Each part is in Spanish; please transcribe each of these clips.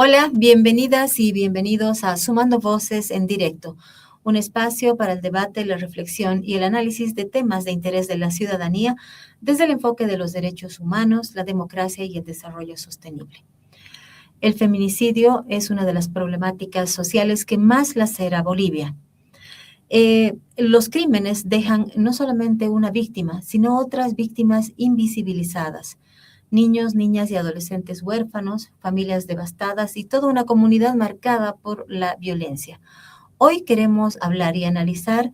Hola, bienvenidas y bienvenidos a Sumando Voces en Directo, un espacio para el debate, la reflexión y el análisis de temas de interés de la ciudadanía desde el enfoque de los derechos humanos, la democracia y el desarrollo sostenible. El feminicidio es una de las problemáticas sociales que más lacera a Bolivia. Los crímenes dejan no solamente una víctima, sino otras víctimas invisibilizadas. Niños, niñas y adolescentes huérfanos, familias devastadas y toda una comunidad marcada por la violencia. Hoy queremos hablar y analizar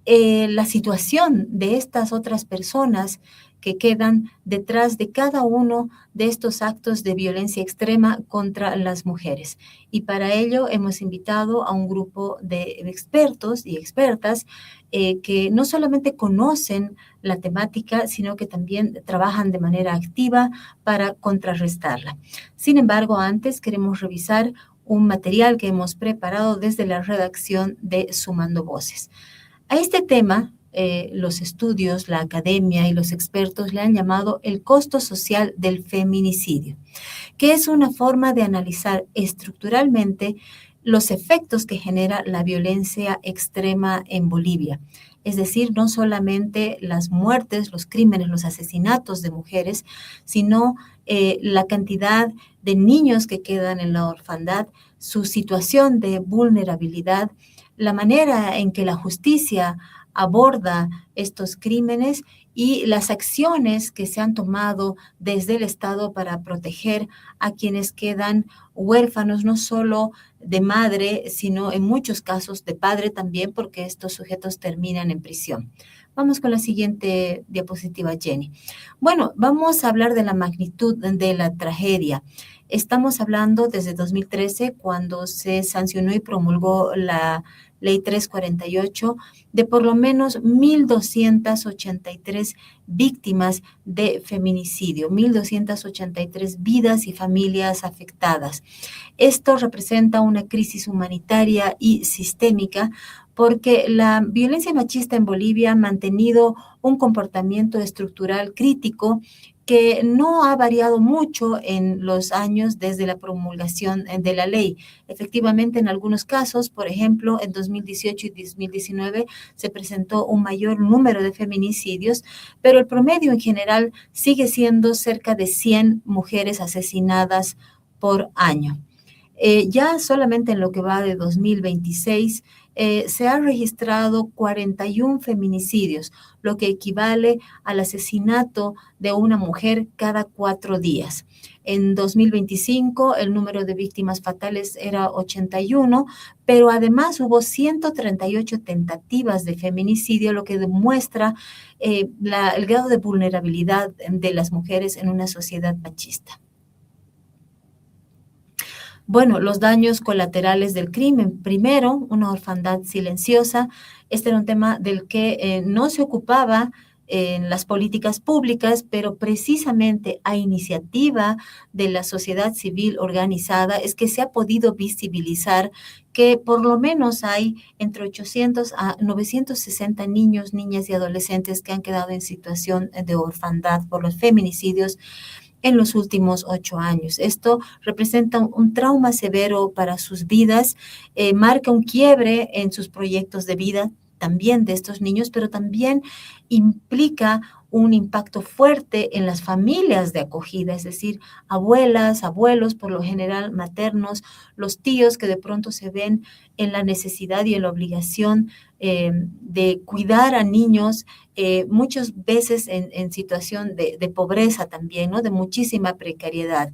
la situación de estas otras personas que quedan detrás de cada uno de estos actos de violencia extrema contra las mujeres. Y para ello hemos invitado a un grupo de expertos y expertas que no solamente conocen la temática, sino que también trabajan de manera activa para contrarrestarla. Sin embargo, antes queremos revisar un material que hemos preparado desde la redacción de Sumando Voces. A este tema, los estudios, la academia y los expertos le han llamado el costo social del feminicidio, que es una forma de analizar estructuralmente los efectos que genera la violencia extrema en Bolivia. Es decir, no solamente las muertes, los crímenes, los asesinatos de mujeres, sino la cantidad de niños que quedan en la orfandad, su situación de vulnerabilidad, la manera en que la justicia aborda estos crímenes y las acciones que se han tomado desde el Estado para proteger a quienes quedan huérfanos, no solo de madre, sino en muchos casos de padre también, porque estos sujetos terminan en prisión. Vamos con la siguiente diapositiva, Jenny. Bueno, vamos a hablar de la magnitud de la tragedia. Estamos hablando desde 2013, cuando se sancionó y promulgó la Ley 348, de por lo menos 1.283 víctimas de feminicidio, 1.283 vidas y familias afectadas. Esto representa una crisis humanitaria y sistémica porque la violencia machista en Bolivia ha mantenido un comportamiento estructural crítico que no ha variado mucho en los años desde la promulgación de la ley. Efectivamente, en algunos casos, por ejemplo, en 2018 y 2019 se presentó un mayor número de feminicidios, pero el promedio en general sigue siendo cerca de 100 mujeres asesinadas por año. Ya solamente en lo que va de 2026 se han registrado 41 feminicidios, lo que equivale al asesinato de una mujer cada 4 días. En 2025 el número de víctimas fatales era 81, pero además hubo 138 tentativas de feminicidio, lo que demuestra el grado de vulnerabilidad de las mujeres en una sociedad machista. Bueno, los daños colaterales del crimen. Primero, una orfandad silenciosa. Este era un tema del que no se ocupaba en las políticas públicas, pero precisamente a iniciativa de la sociedad civil organizada es que se ha podido visibilizar que por lo menos hay entre 800 a 960 niños, niñas y adolescentes que han quedado en situación de orfandad por los feminicidios en los últimos 8 años. Esto representa un trauma severo para sus vidas, marca un quiebre en sus proyectos de vida también de estos niños, pero también implica un impacto fuerte en las familias de acogida, es decir, abuelas, abuelos, por lo general maternos, los tíos que de pronto se ven en la necesidad y en la obligación de cuidar a niños, muchas veces en situación de pobreza también, ¿no? De muchísima precariedad.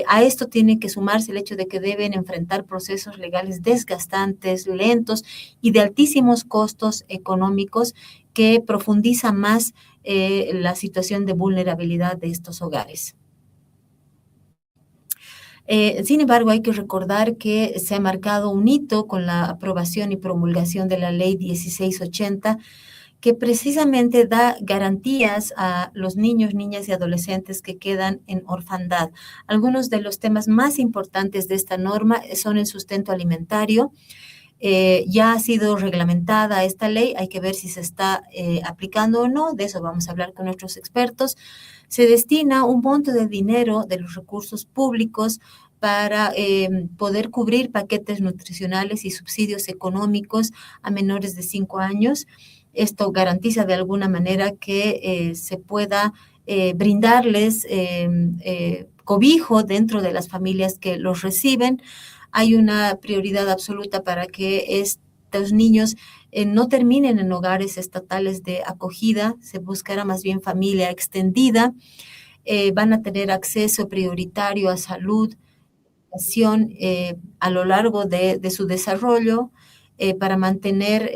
A esto tiene que sumarse el hecho de que deben enfrentar procesos legales desgastantes, lentos y de altísimos costos económicos que profundiza más la situación de vulnerabilidad de estos hogares. Sin embargo, hay que recordar que se ha marcado un hito con la aprobación y promulgación de la Ley 1680, que precisamente da garantías a los niños, niñas y adolescentes que quedan en orfandad. Algunos de los temas más importantes de esta norma son el sustento alimentario. Ya ha sido reglamentada esta ley, hay que ver si se está aplicando o no, de eso vamos a hablar con nuestros expertos. Se destina un monto de dinero de los recursos públicos para poder cubrir paquetes nutricionales y subsidios económicos a menores de 5 años. Esto garantiza de alguna manera que se pueda brindarles cobijo dentro de las familias que los reciben. Hay una prioridad absoluta para que estos niños no terminen en hogares estatales de acogida, se buscará más bien familia extendida. Van a tener acceso prioritario a salud, educación a lo largo de su desarrollo para mantener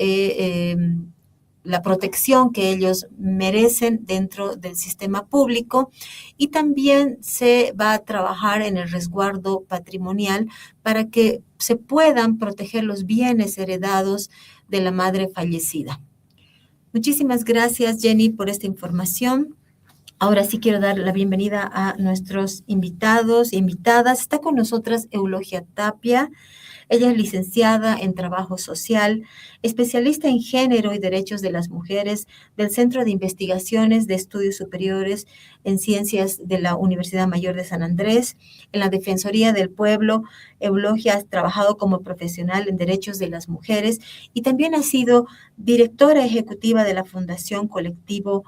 la protección que ellos merecen dentro del sistema público, y también se va a trabajar en el resguardo patrimonial para que se puedan proteger los bienes heredados de la madre fallecida. Muchísimas gracias, Jenny, por esta información. Ahora sí quiero dar la bienvenida a nuestros invitados e invitadas. Está con nosotras Eulogia Tapia. Ella es licenciada en Trabajo Social, especialista en Género y Derechos de las Mujeres del Centro de Investigaciones de Estudios Superiores en Ciencias de la Universidad Mayor de San Andrés. En la Defensoría del Pueblo, Eulogia ha trabajado como profesional en derechos de las mujeres y también ha sido directora ejecutiva de la Fundación Colectivo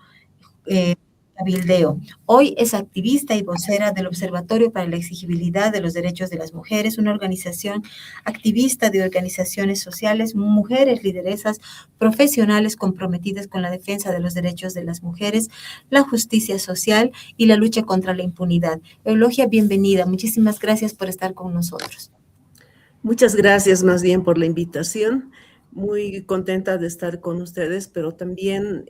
Cabildeo. Hoy es activista y vocera del Observatorio para la Exigibilidad de los Derechos de las Mujeres, una organización activista de organizaciones sociales, mujeres lideresas profesionales comprometidas con la defensa de los derechos de las mujeres, la justicia social y la lucha contra la impunidad. Eulogia, bienvenida. Muchísimas gracias por estar con nosotros. Muchas gracias más bien por la invitación. Muy contenta de estar con ustedes, pero también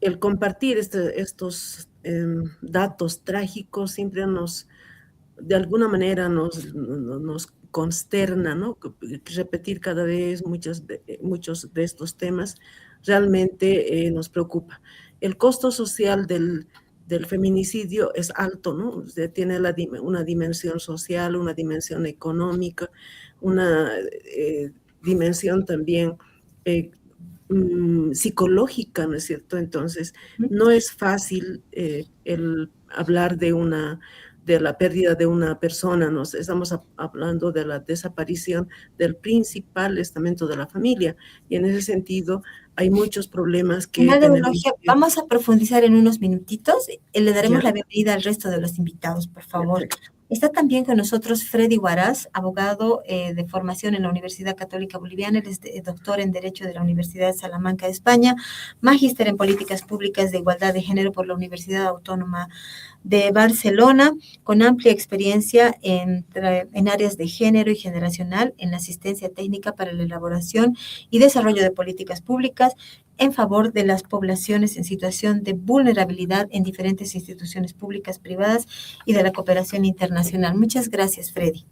el compartir estos datos trágicos siempre de alguna manera nos consterna, ¿no? Repetir cada vez muchos de estos temas realmente nos preocupa. El costo social del feminicidio es alto, ¿no? O sea, tiene una dimensión social, una dimensión económica, una dimensión también psicológica, ¿no es cierto? Entonces, no es fácil el hablar de la pérdida de una persona, ¿no? Estamos hablando de la desaparición del principal estamento de la familia, y en ese sentido hay muchos problemas que tenemos. Vamos a profundizar en unos minutitos. Le daremos la bienvenida al resto de los invitados, por favor. Perfecto. Está también con nosotros Freddy Huaraz, abogado de formación en la Universidad Católica Boliviana. Él es doctor en Derecho de la Universidad de Salamanca de España, magíster en Políticas Públicas de Igualdad de Género por la Universidad Autónoma de Barcelona, con amplia experiencia en áreas de género y generacional, en la asistencia técnica para la elaboración y desarrollo de políticas públicas en favor de las poblaciones en situación de vulnerabilidad en diferentes instituciones públicas, privadas y de la cooperación internacional. Muchas gracias, Freddy.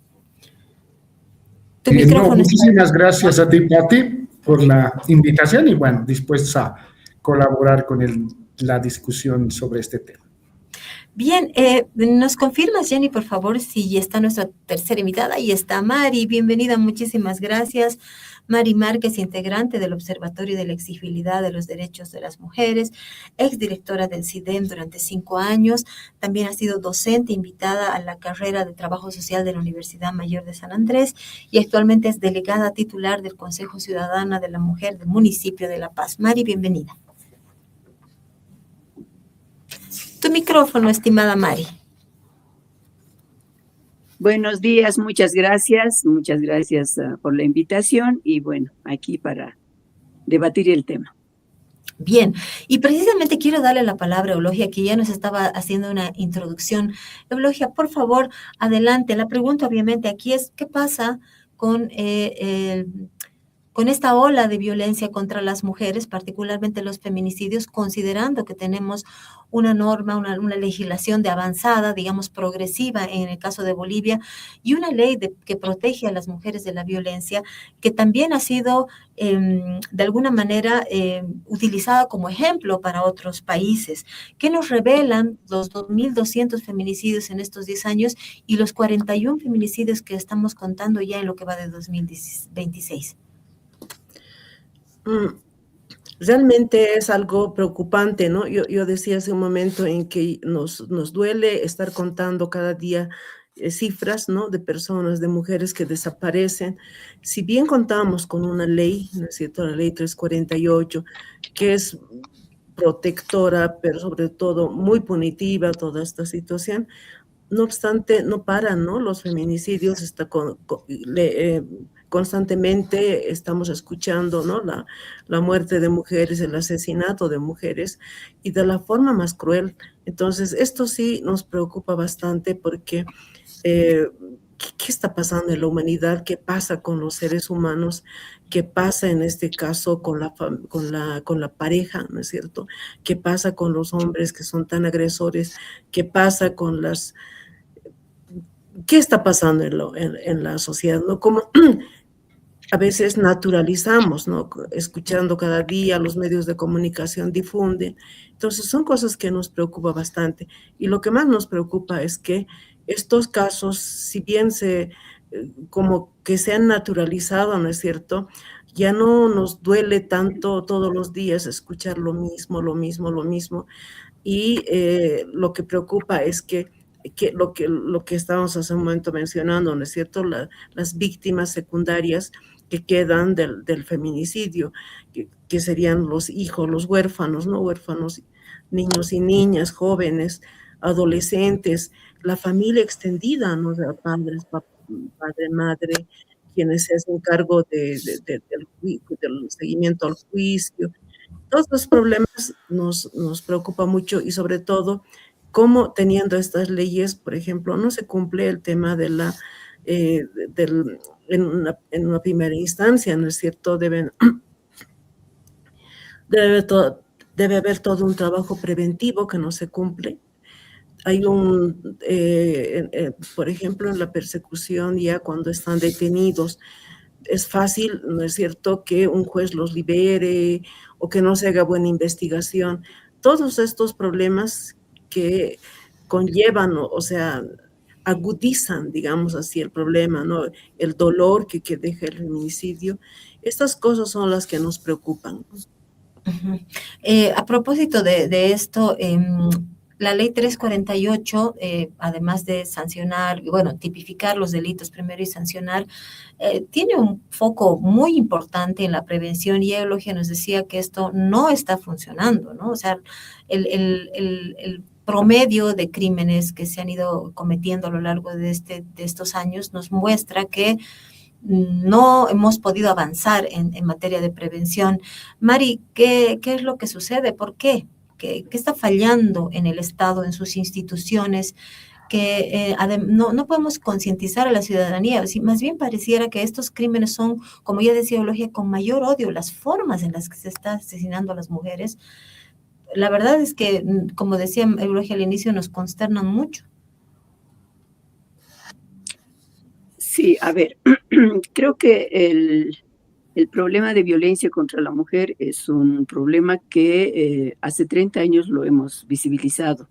Muchísimas gracias a ti, Pati, por la invitación y, bueno, dispuestos a colaborar con la discusión sobre este tema. Bien, ¿nos confirmas, Jenny, por favor, si está nuestra tercera invitada? Ahí está Mari, bienvenida, muchísimas gracias. Mari Márquez, integrante del Observatorio de la Exigibilidad de los Derechos de las Mujeres, exdirectora del CIDEM durante 5 años, también ha sido docente invitada a la carrera de Trabajo Social de la Universidad Mayor de San Andrés y actualmente es delegada titular del Consejo Ciudadano de la Mujer del municipio de La Paz. Mari, bienvenida. Tu micrófono, estimada Mari. Buenos días, muchas gracias por la invitación y bueno, aquí para debatir el tema. Bien, y precisamente quiero darle la palabra a Eulogia, que ya nos estaba haciendo una introducción. Eulogia, por favor, adelante. La pregunta obviamente aquí es, ¿qué pasa con esta ola de violencia contra las mujeres, particularmente los feminicidios, considerando que tenemos una norma, una legislación de avanzada, digamos, progresiva en el caso de Bolivia, y una ley que protege a las mujeres de la violencia, que también ha sido, de alguna manera, utilizada como ejemplo para otros países? ¿Qué nos revelan los 2.200 feminicidios en estos 10 años y los 41 feminicidios que estamos contando ya en lo que va de 2026? Realmente es algo preocupante, ¿no? Yo decía hace un momento en que nos duele estar contando cada día cifras, ¿no?, de personas, de mujeres que desaparecen. Si bien contamos con una ley, ¿no es cierto?, la ley 348, que es protectora, pero sobre todo muy punitiva toda esta situación. No obstante, no paran, ¿no?, los feminicidios. Constantemente estamos escuchando, ¿no?, la muerte de mujeres, el asesinato de mujeres, y de la forma más cruel. Entonces, esto sí nos preocupa bastante porque ¿qué está pasando en la humanidad? ¿Qué pasa con los seres humanos? ¿Qué pasa en este caso con la pareja, ¿no es cierto? ¿Qué pasa con los hombres que son tan agresores? ¿Qué pasa con qué está pasando en la sociedad, ¿no? Como a veces naturalizamos, ¿no?, escuchando cada día, los medios de comunicación difunden. Entonces, son cosas que nos preocupa bastante. Y lo que más nos preocupa es que estos casos, si bien como que se han naturalizado, ¿no es cierto?, ya no nos duele tanto todos los días escuchar lo mismo, lo mismo, lo mismo. Y lo que preocupa es que lo que estábamos hace un momento mencionando, ¿no es cierto?, las víctimas secundarias que quedan del feminicidio, que serían los hijos, los huérfanos, ¿no?, huérfanos, niños y niñas, jóvenes, adolescentes, la familia extendida, ¿no?, de padres, padre, madre, quienes se hacen cargo del seguimiento al juicio. Todos los problemas nos preocupa mucho, y sobre todo cómo, teniendo estas leyes, por ejemplo, no se cumple el tema de en una primera instancia, ¿no es cierto? Debe haber todo un trabajo preventivo que no se cumple. Hay por ejemplo, en la persecución, ya cuando están detenidos, es fácil, ¿no es cierto?, que un juez los libere o que no se haga buena investigación. Todos estos problemas que conllevan, o sea, agudizan, digamos así, el problema, ¿no?, el dolor que deja el feminicidio. Estas cosas son las que nos preocupan. Ujú. A propósito de esto, la ley 348, además de sancionar, bueno, tipificar los delitos primero y sancionar, tiene un foco muy importante en la prevención, y Eulogia nos decía que esto no está funcionando, ¿no? O sea, el promedio de crímenes que se han ido cometiendo a lo largo de estos años nos muestra que no hemos podido avanzar en materia de prevención. Mari, ¿qué es lo que sucede? ¿Por qué? ¿Qué está fallando en el Estado, en sus instituciones? Que no podemos concientizar a la ciudadanía, más bien pareciera que estos crímenes son, como ya decía Eulogia, con mayor odio, las formas en las que se está asesinando a las mujeres. La verdad es que, como decía Eulogia al inicio, nos consternan mucho. Sí, a ver, creo que el problema de violencia contra la mujer es un problema que hace 30 años lo hemos visibilizado,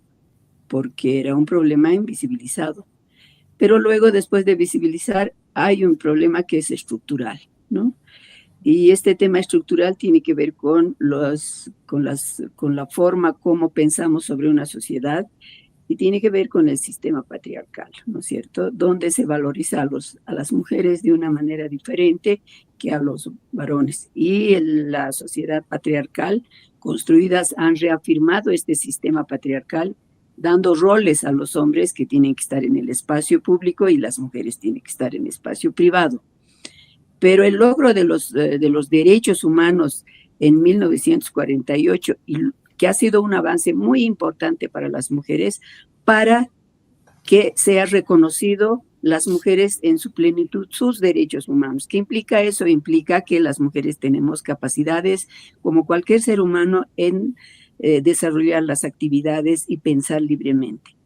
porque era un problema invisibilizado. Pero luego, después de visibilizar, hay un problema que es estructural, ¿no? Y este tema estructural tiene que ver con la forma como pensamos sobre una sociedad, y tiene que ver con el sistema patriarcal, ¿no es cierto?, donde se valoriza a las mujeres de una manera diferente que a los varones. Y la sociedad patriarcal construidas han reafirmado este sistema patriarcal, dando roles a los hombres que tienen que estar en el espacio público y las mujeres tienen que estar en el espacio privado. Pero el logro de los derechos humanos en 1948, y que ha sido un avance muy importante para las mujeres, para que sea reconocido las mujeres en su plenitud, sus derechos humanos. ¿Qué implica eso? Implica que las mujeres tenemos capacidades, como cualquier ser humano, en desarrollar las actividades y pensar libremente.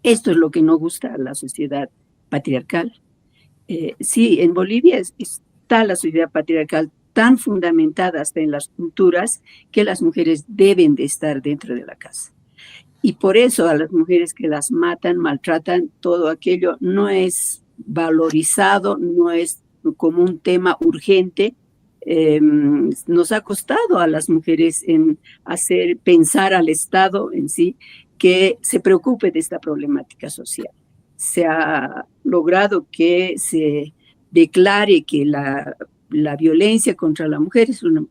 Esto es lo que no gusta a la sociedad patriarcal. Sí, en Bolivia está la sociedad patriarcal tan fundamentada hasta en las culturas que las mujeres deben de estar dentro de la casa. Y por eso a las mujeres que las matan, maltratan, todo aquello no es valorizado, no es como un tema urgente. Nos ha costado a las mujeres en pensar al Estado en sí que se preocupe de esta problemática social. se ha logrado que se declare que la violencia contra la mujer es un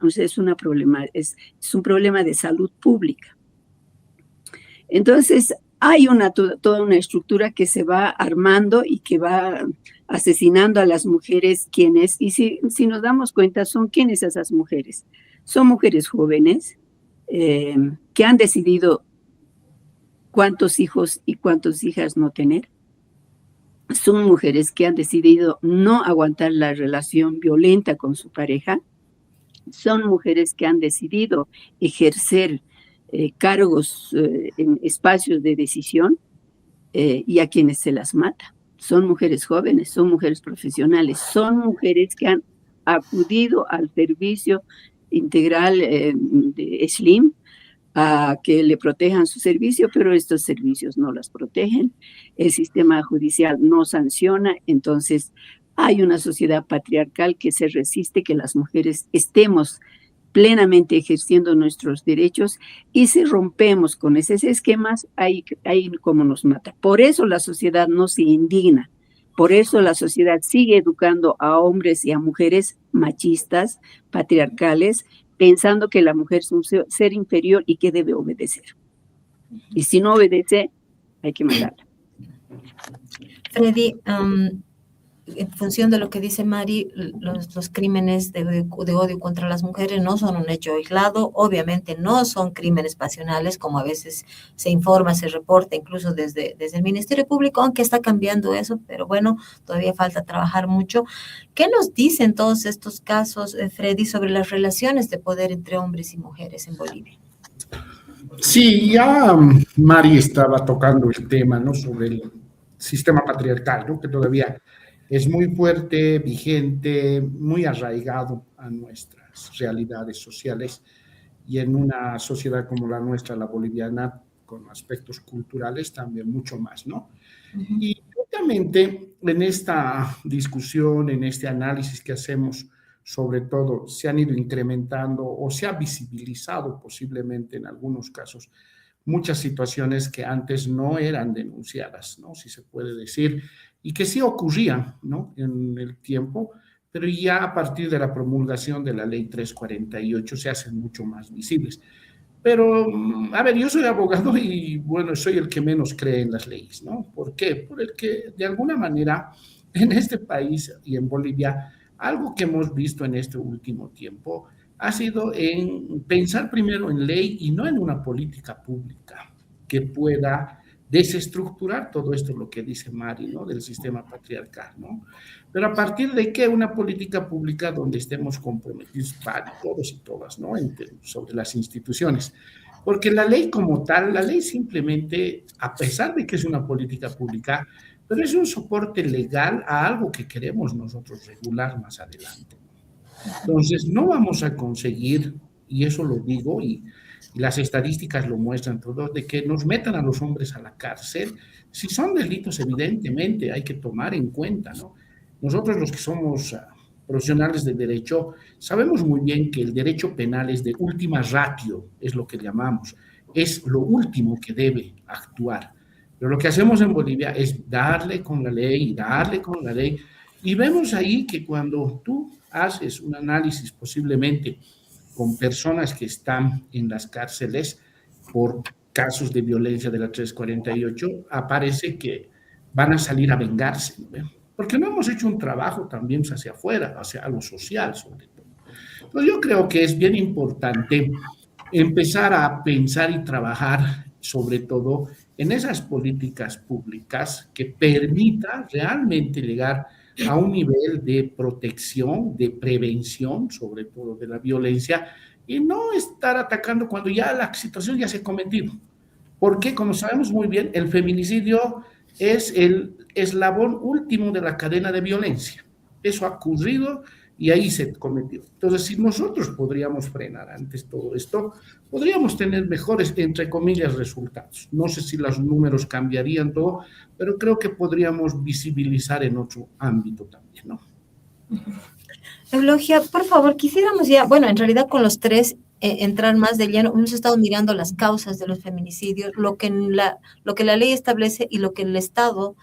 problema de salud pública. Entonces, hay toda una estructura que se va armando y que va asesinando a las mujeres, y si nos damos cuenta, ¿son quiénes esas mujeres? Son mujeres jóvenes que han decidido cuántos hijos y cuántas hijas no tener. Son mujeres que han decidido no aguantar la relación violenta con su pareja. Son mujeres que han decidido ejercer cargos en espacios de decisión y a quienes se las mata. Son mujeres jóvenes, son mujeres profesionales, son mujeres que han acudido al servicio integral de SLIM a que le protejan su servicio, pero estos servicios no las protegen, el sistema judicial no sanciona, entonces hay una sociedad patriarcal que se resiste que las mujeres estemos plenamente ejerciendo nuestros derechos, y si rompemos con esos esquemas, ahí como nos mata. Por eso la sociedad no se indigna, por eso la sociedad sigue educando a hombres y a mujeres machistas, patriarcales, pensando que la mujer es un ser inferior y que debe obedecer. Y si no obedece, hay que matarla. Freddy, en función de lo que dice Mari, los crímenes de odio contra las mujeres no son un hecho aislado, obviamente no son crímenes pasionales, como a veces se informa, se reporta incluso desde el Ministerio Público, aunque está cambiando eso, pero bueno, todavía falta trabajar mucho. ¿Qué nos dicen todos estos casos, Freddy, sobre las relaciones de poder entre hombres y mujeres en Bolivia? Sí, ya Mari estaba tocando el tema, ¿no?, sobre el sistema patriarcal, ¿no?, que todavía es muy fuerte, vigente, muy arraigado a nuestras realidades sociales, y en una sociedad como la nuestra, la boliviana, con aspectos culturales también mucho más, ¿no? Uh-huh. Y obviamente en esta discusión, en este análisis que hacemos, sobre todo, se han ido incrementando o se ha visibilizado posiblemente en algunos casos muchas situaciones que antes no eran denunciadas, ¿no?, si se puede decir, y que sí ocurrían, ¿no?, en el tiempo, pero ya a partir de la promulgación de la Ley 348 se hacen mucho más visibles. Pero, a ver, yo soy abogado y, bueno, soy el que menos cree en las leyes, ¿no? ¿Por qué? Por el que, de alguna manera, en este país y en Bolivia, algo que hemos visto en este último tiempo ha sido en pensar primero en ley y no en una política pública que pueda desestructurar todo esto, lo que dice Mari, ¿no?, del sistema patriarcal, ¿no? Pero a partir de qué una política pública donde estemos comprometidos todos y todas, ¿no?, sobre las instituciones. Porque la ley como tal, la ley simplemente, a pesar de que es una política pública, pero es un soporte legal a algo que queremos nosotros regular más adelante. Entonces, no vamos a conseguir, y eso lo digo, y las estadísticas lo muestran todo, de que nos metan a los hombres a la cárcel. Si son delitos, evidentemente hay que tomar en cuenta, ¿no? Nosotros los que somos profesionales de derecho sabemos muy bien que el derecho penal es de última ratio, es lo que llamamos, es lo último que debe actuar. Pero lo que hacemos en Bolivia es darle con la ley y darle con la ley, y vemos ahí que cuando tú haces un análisis posiblemente con personas que están en las cárceles por casos de violencia de la 348, aparece que van a salir a vengarse, ¿no? Porque no hemos hecho un trabajo también hacia afuera, hacia lo social sobre todo. Entonces yo creo que es bien importante empezar a pensar y trabajar sobre todo en esas políticas públicas que permitan realmente llegar a un nivel de protección, de prevención, sobre todo de la violencia, y no estar atacando cuando ya la situación ya se ha cometido. Porque, como sabemos muy bien, el feminicidio es el eslabón último de la cadena de violencia. Eso ha ocurrido y ahí se cometió. Entonces, si nosotros podríamos frenar antes todo esto, podríamos tener mejores, entre comillas, resultados. No sé si los números cambiarían todo, pero creo que podríamos visibilizar en otro ámbito también, ¿no? Eulogia, por favor, quisiéramos ya, bueno, en realidad con los tres entrar más de lleno. Hemos estado mirando las causas de los feminicidios, lo que la ley establece y lo que el Estado,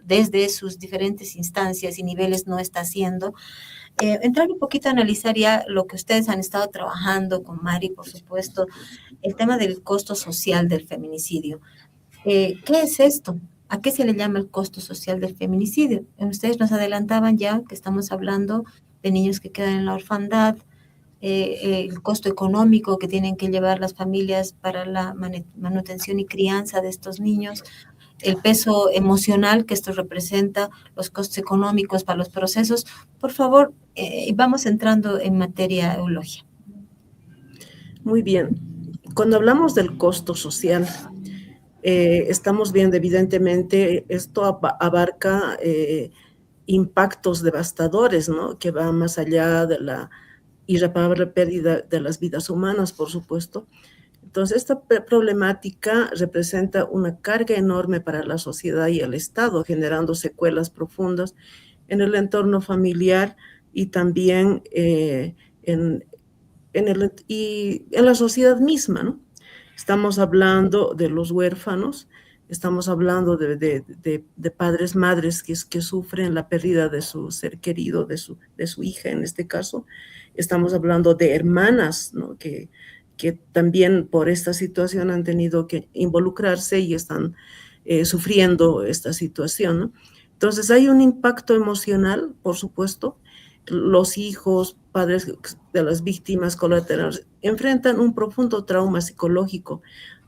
desde sus diferentes instancias y niveles, no está haciendo. Entrar un poquito a analizar ya lo que ustedes han estado trabajando con Mari, por supuesto, el tema del costo social del feminicidio. ¿Qué es esto? ¿A qué se le llama el costo social del feminicidio? Ustedes nos adelantaban ya que estamos hablando de niños que quedan en la orfandad, el costo económico que tienen que llevar las familias para la manutención y crianza de estos niños, el peso emocional que esto representa, los costos económicos para los procesos. Por favor, vamos entrando en materia, Eulogia. Muy bien. Cuando hablamos del costo social, estamos viendo evidentemente, esto abarca impactos devastadores, ¿no? Que van más allá de la irreparable pérdida de las vidas humanas, por supuesto. Entonces, esta problemática representa una carga enorme para la sociedad y el Estado, generando secuelas profundas en el entorno familiar y también en la sociedad misma, ¿no? Estamos hablando de los huérfanos, estamos hablando de padres, madres que sufren la pérdida de su ser querido, de su hija en este caso. Estamos hablando de hermanas, ¿no? que también por esta situación han tenido que involucrarse y están sufriendo esta situación, ¿no? Entonces hay un impacto emocional, por supuesto. Los hijos, padres de las víctimas colaterales, enfrentan un profundo trauma psicológico,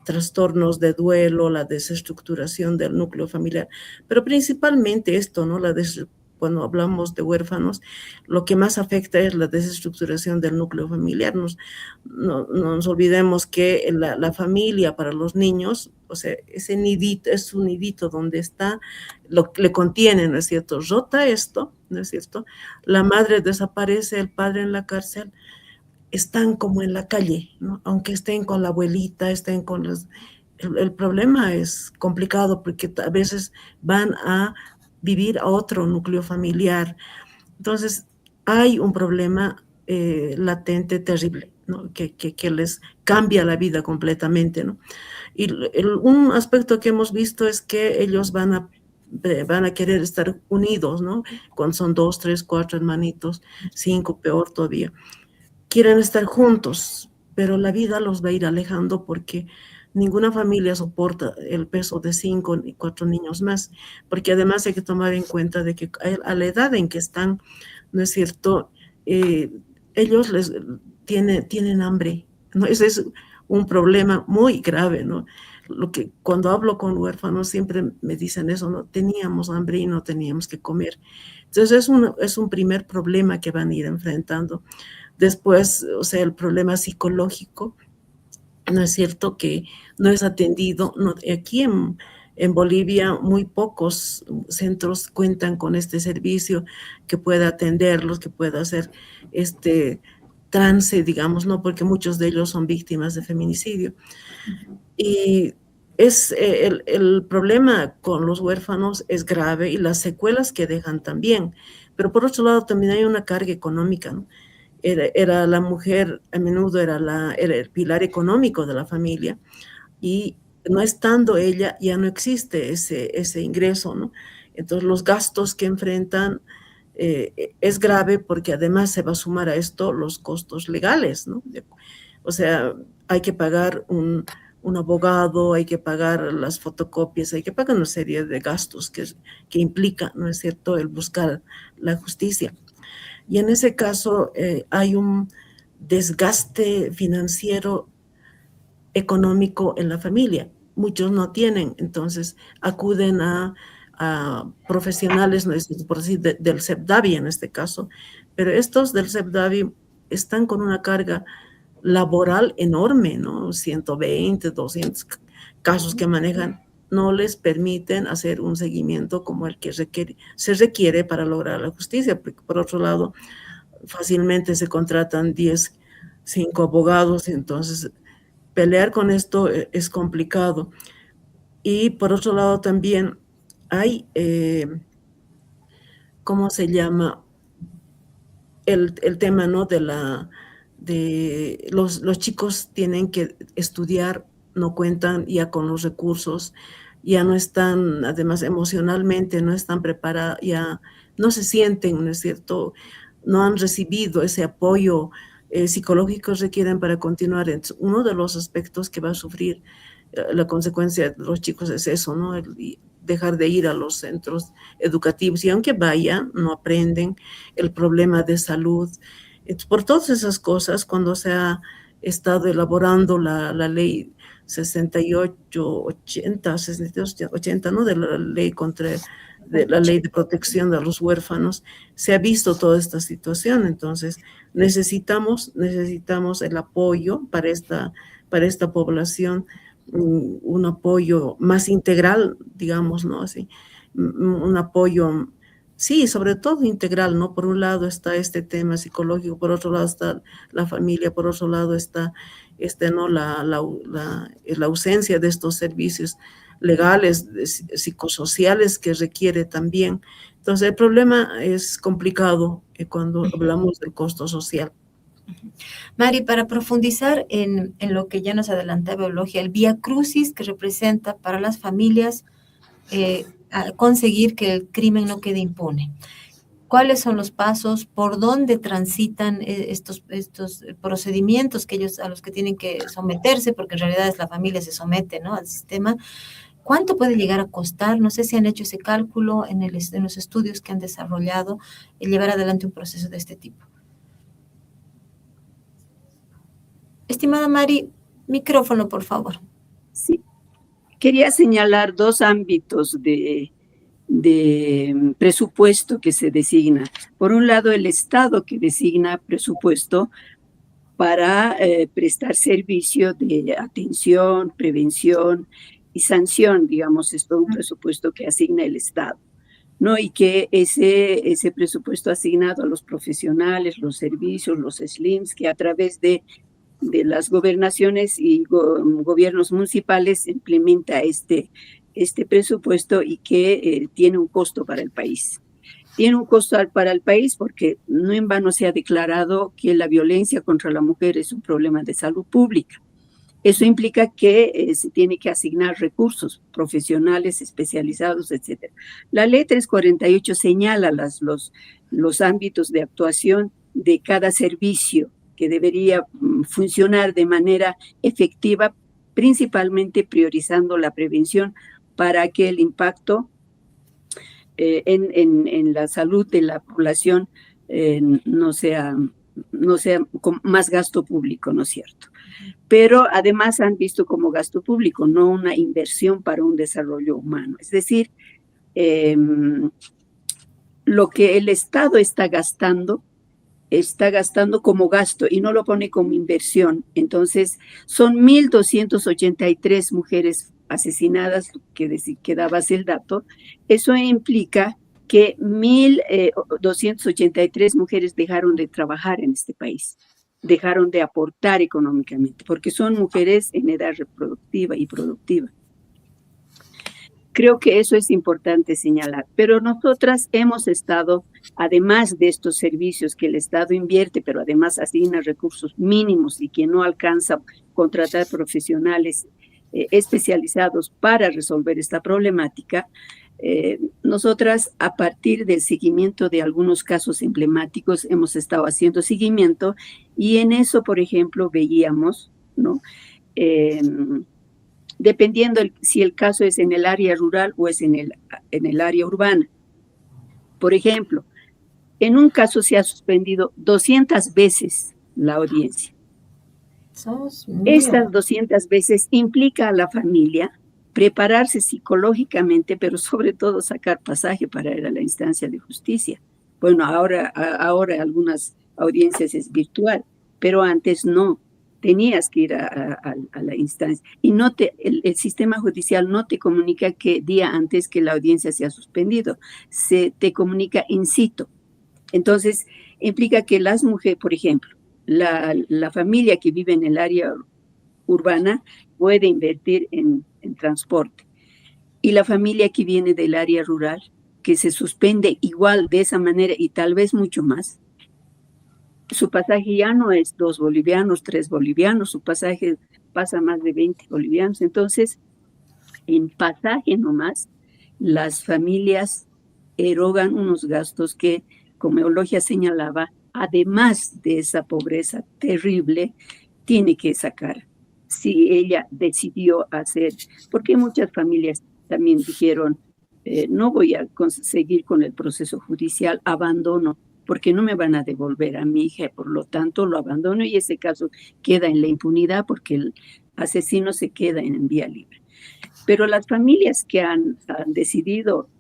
trastornos de duelo, la desestructuración del núcleo familiar, pero principalmente esto, ¿no? Cuando hablamos de huérfanos, lo que más afecta es la desestructuración del núcleo familiar. No nos olvidemos que la familia para los niños, o sea, ese nidito, es un nidito donde está, le contiene, ¿no es cierto? Rota esto, ¿no es cierto? La madre desaparece, el padre en la cárcel, están como en la calle, ¿no? Aunque estén con la abuelita, estén con las... El problema es complicado porque a veces van a vivir a otro núcleo familiar. Entonces, hay un problema latente, terrible, ¿no? que les cambia la vida completamente, ¿no? Y un aspecto que hemos visto es que ellos van a querer estar unidos, ¿no? Cuando son 2, 3, 4 hermanitos, 5, peor todavía. Quieren estar juntos, pero la vida los va a ir alejando porque ninguna familia soporta el peso de 5 y 4 niños más, porque además hay que tomar en cuenta de que a la edad en que están, ¿no es cierto? Ellos tienen hambre, ¿no? Ese es un problema muy grave, ¿no? Cuando hablo con huérfanos siempre me dicen eso, ¿no? Teníamos hambre y no teníamos que comer. Entonces es un primer problema que van a ir enfrentando. Después, o sea, el problema psicológico, ¿no es cierto? Que no es atendido. No, aquí en Bolivia muy pocos centros cuentan con este servicio que pueda atenderlos, que pueda hacer este trance, digamos, ¿no? Porque muchos de ellos son víctimas de feminicidio. Y el problema con los huérfanos es grave y las secuelas que dejan también. Pero por otro lado también hay una carga económica, ¿no? Era la mujer, a menudo era el pilar económico de la familia, y no estando ella ya no existe ese ingreso, ¿no? Entonces los gastos que enfrentan es grave porque además se va a sumar a esto los costos legales, ¿no? O sea, hay que pagar un abogado, hay que pagar las fotocopias, hay que pagar una serie de gastos que implica, ¿no es cierto?, el buscar la justicia. Y en ese caso hay un desgaste financiero económico en la familia. Muchos no tienen, entonces acuden a profesionales, ¿no? Por decir, del CEPDAVI en este caso, pero estos del CEPDAVI están con una carga laboral enorme, ¿no? 120, 200 casos que manejan, no les permiten hacer un seguimiento como el que se requiere para lograr la justicia, porque por otro lado, fácilmente se contratan 10, 5 abogados, entonces pelear con esto es complicado. Y por otro lado también hay, ¿cómo se llama? El tema, ¿no? de los chicos tienen que estudiar, no cuentan ya con los recursos, ya no están, además emocionalmente no están preparados, ya no se sienten, ¿no es cierto? No han recibido ese apoyo psicológico requieren para continuar. Entonces, uno de los aspectos que va a sufrir la consecuencia de los chicos es eso, ¿no? Dejar de ir a los centros educativos y aunque vayan, no aprenden el problema de salud. Entonces, por todas esas cosas, cuando se ha estado elaborando la ley 68-80, ¿no? De la ley de la ley de protección de los huérfanos, se ha visto toda esta situación. Entonces, necesitamos el apoyo para esta población, un apoyo más integral, digamos, ¿no? Así, un apoyo, sí, sobre todo integral, ¿no? Por un lado está este tema psicológico, por otro lado está la familia, por otro lado está ¿no? la ausencia de estos servicios legales, psicosociales que requiere también. Entonces, el problema es complicado cuando hablamos del costo social. Mari, para profundizar en lo que ya nos adelantaba Eulogia, el vía crucis que representa para las familias conseguir que el crimen no quede impune. ¿Cuáles son los pasos? ¿Por dónde transitan estos procedimientos a los que tienen que someterse? Porque en realidad es la familia se somete, ¿no? Al sistema. ¿Cuánto puede llegar a costar? No sé si han hecho ese cálculo en los estudios que han desarrollado el llevar adelante un proceso de este tipo. Estimada Mari, micrófono, por favor. Sí. Quería señalar dos ámbitos de presupuesto que se designa. Por un lado, el Estado que designa presupuesto para prestar servicio de atención, prevención y sanción, digamos, es todo un presupuesto que asigna el Estado, ¿no? Y que ese presupuesto asignado a los profesionales, los servicios, los SLIMs, que a través de las gobernaciones y gobiernos municipales implementa este presupuesto y que tiene un costo para el país. Tiene un costo para el país porque no en vano se ha declarado que la violencia contra la mujer es un problema de salud pública. Eso implica que se tiene que asignar recursos profesionales especializados, etc. La ley 348 señala los ámbitos de actuación de cada servicio que debería funcionar de manera efectiva, principalmente priorizando la prevención para que el impacto en la salud de la población no sea con más gasto público, ¿no es cierto? Pero además han visto como gasto público, no una inversión para un desarrollo humano. Es decir, lo que el Estado está gastando como gasto y no lo pone como inversión. Entonces, son 1.283 mujeres asesinadas, que dabas el dato. Eso implica que 1.283 mujeres dejaron de trabajar en este país, dejaron de aportar económicamente, porque son mujeres en edad reproductiva y productiva. Creo que eso es importante señalar, pero nosotras hemos estado, además de estos servicios que el Estado invierte, pero además asigna recursos mínimos y que no alcanza contratar profesionales especializados para resolver esta problemática, nosotras a partir del seguimiento de algunos casos emblemáticos hemos estado haciendo seguimiento y en eso, por ejemplo, veíamos, ¿no? Dependiendo si el caso es en el área rural o es en el área urbana. Por ejemplo, en un caso se ha suspendido 200 veces la audiencia. Estas 200 veces implica a la familia prepararse psicológicamente, pero sobre todo sacar pasaje para ir a la instancia de justicia. Bueno, ahora algunas audiencias es virtual, pero antes no. Tenías que ir a la instancia y el sistema judicial no te comunica que día antes que la audiencia se ha suspendido, se te comunica in situ. Entonces, implica que las mujeres, por ejemplo, la familia que vive en el área urbana puede invertir en transporte y la familia que viene del área rural, que se suspende igual de esa manera y tal vez mucho más, su pasaje ya no es 2 bolivianos, 3 bolivianos, su pasaje pasa más de 20 bolivianos. Entonces, en pasaje nomás, las familias erogan unos gastos que, como Eulogia señalaba, además de esa pobreza terrible, tiene que sacar. Si ella decidió hacer, porque muchas familias también dijeron, no voy a seguir con el proceso judicial, abandono, porque no me van a devolver a mi hija, por lo tanto lo abandono y ese caso queda en la impunidad porque el asesino se queda en vía libre. Pero las familias que han decidido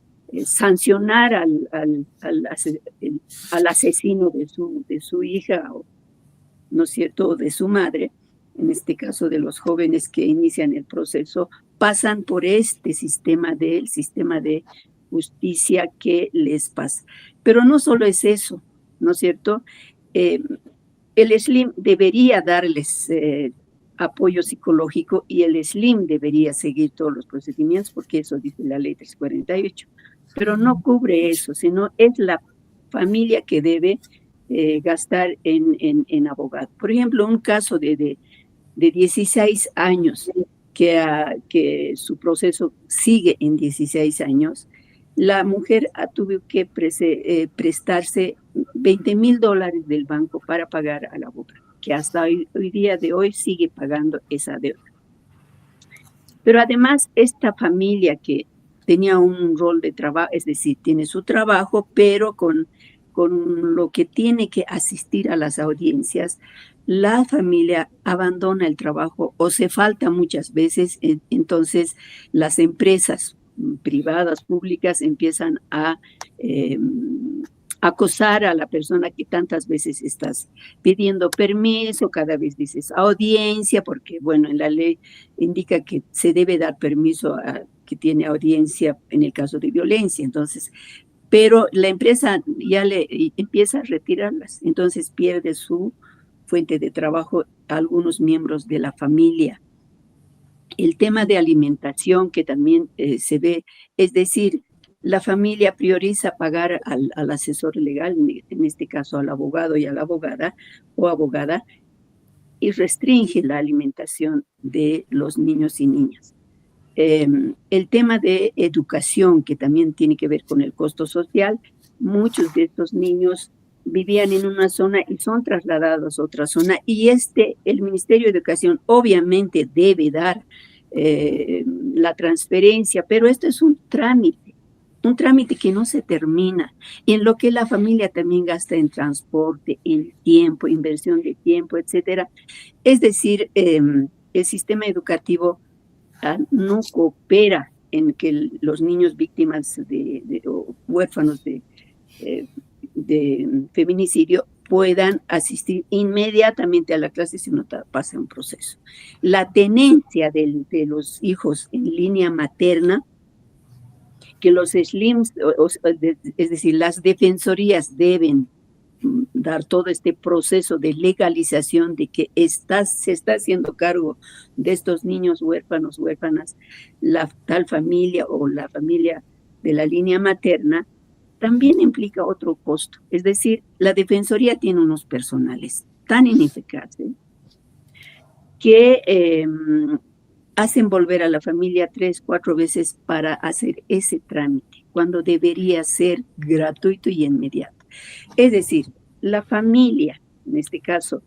sancionar al asesino de su hija, ¿no es cierto?, de su madre, en este caso de los jóvenes que inician el proceso, pasan por este sistema de justicia que les pasa. Pero no solo es eso, ¿no es cierto? El SLIM debería darles apoyo psicológico y el SLIM debería seguir todos los procedimientos porque eso dice la ley 348. Pero no cubre eso, sino es la familia que debe gastar en abogado. Por ejemplo, un caso de 16 años que su proceso sigue en 16 años, la mujer tuvo que prestarse $20,000 del banco para pagar al abogado, que hasta hoy día de hoy sigue pagando esa deuda. Pero además, esta familia que tenía un rol de trabajo, es decir, tiene su trabajo, pero con lo que tiene que asistir a las audiencias, la familia abandona el trabajo o se falta muchas veces, entonces las empresas privadas, públicas, empiezan a acosar a la persona que tantas veces estás pidiendo permiso, cada vez dices audiencia, porque bueno, en la ley indica que se debe dar permiso a que tiene audiencia en el caso de violencia, entonces, pero la empresa ya le empieza a retirarlas, entonces pierde su fuente de trabajo a algunos miembros de la familia. El tema de alimentación que también se ve, es decir, la familia prioriza pagar al asesor legal, en este caso al abogado y a la abogada o abogada, y restringe la alimentación de los niños y niñas. El tema de educación, que también tiene que ver con el costo social, muchos de estos niños vivían en una zona y son trasladados a otra zona, y el Ministerio de Educación obviamente debe dar la transferencia, pero esto es un trámite que no se termina, en lo que la familia también gasta en transporte, en tiempo, inversión de tiempo, etcétera. Es decir, el sistema educativo no coopera en que los niños víctimas o huérfanos de feminicidio puedan asistir inmediatamente a la clase si no pasa un proceso. La tenencia de los hijos en línea materna, que los SLIMs, es decir, las defensorías deben dar todo este proceso de legalización de que se está haciendo cargo de estos niños huérfanos, huérfanas, la tal familia o la familia de la línea materna, también implica otro costo. Es decir, la defensoría tiene unos personales tan ineficaces que hacen volver a la familia 3, 4 veces para hacer ese trámite, cuando debería ser gratuito y inmediato. Es decir, la familia, en este caso,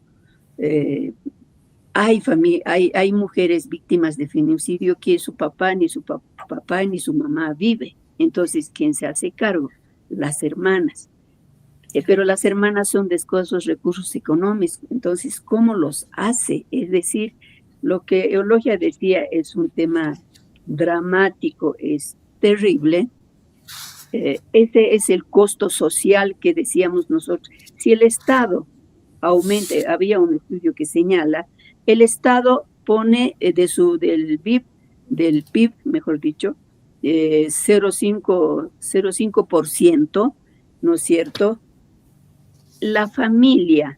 hay mujeres víctimas de feminicidio que su papá ni su mamá vive. Entonces, ¿quién se hace cargo? Las hermanas. Pero las hermanas son de escasos recursos económicos. Entonces, ¿cómo los hace? Es decir, lo que Eulogia decía es un tema dramático, es terrible. Ese es el costo social que decíamos nosotros. Si el Estado aumenta, había un estudio que señala, el Estado pone del PIB, mejor dicho, 0,5%, ¿no es cierto? La familia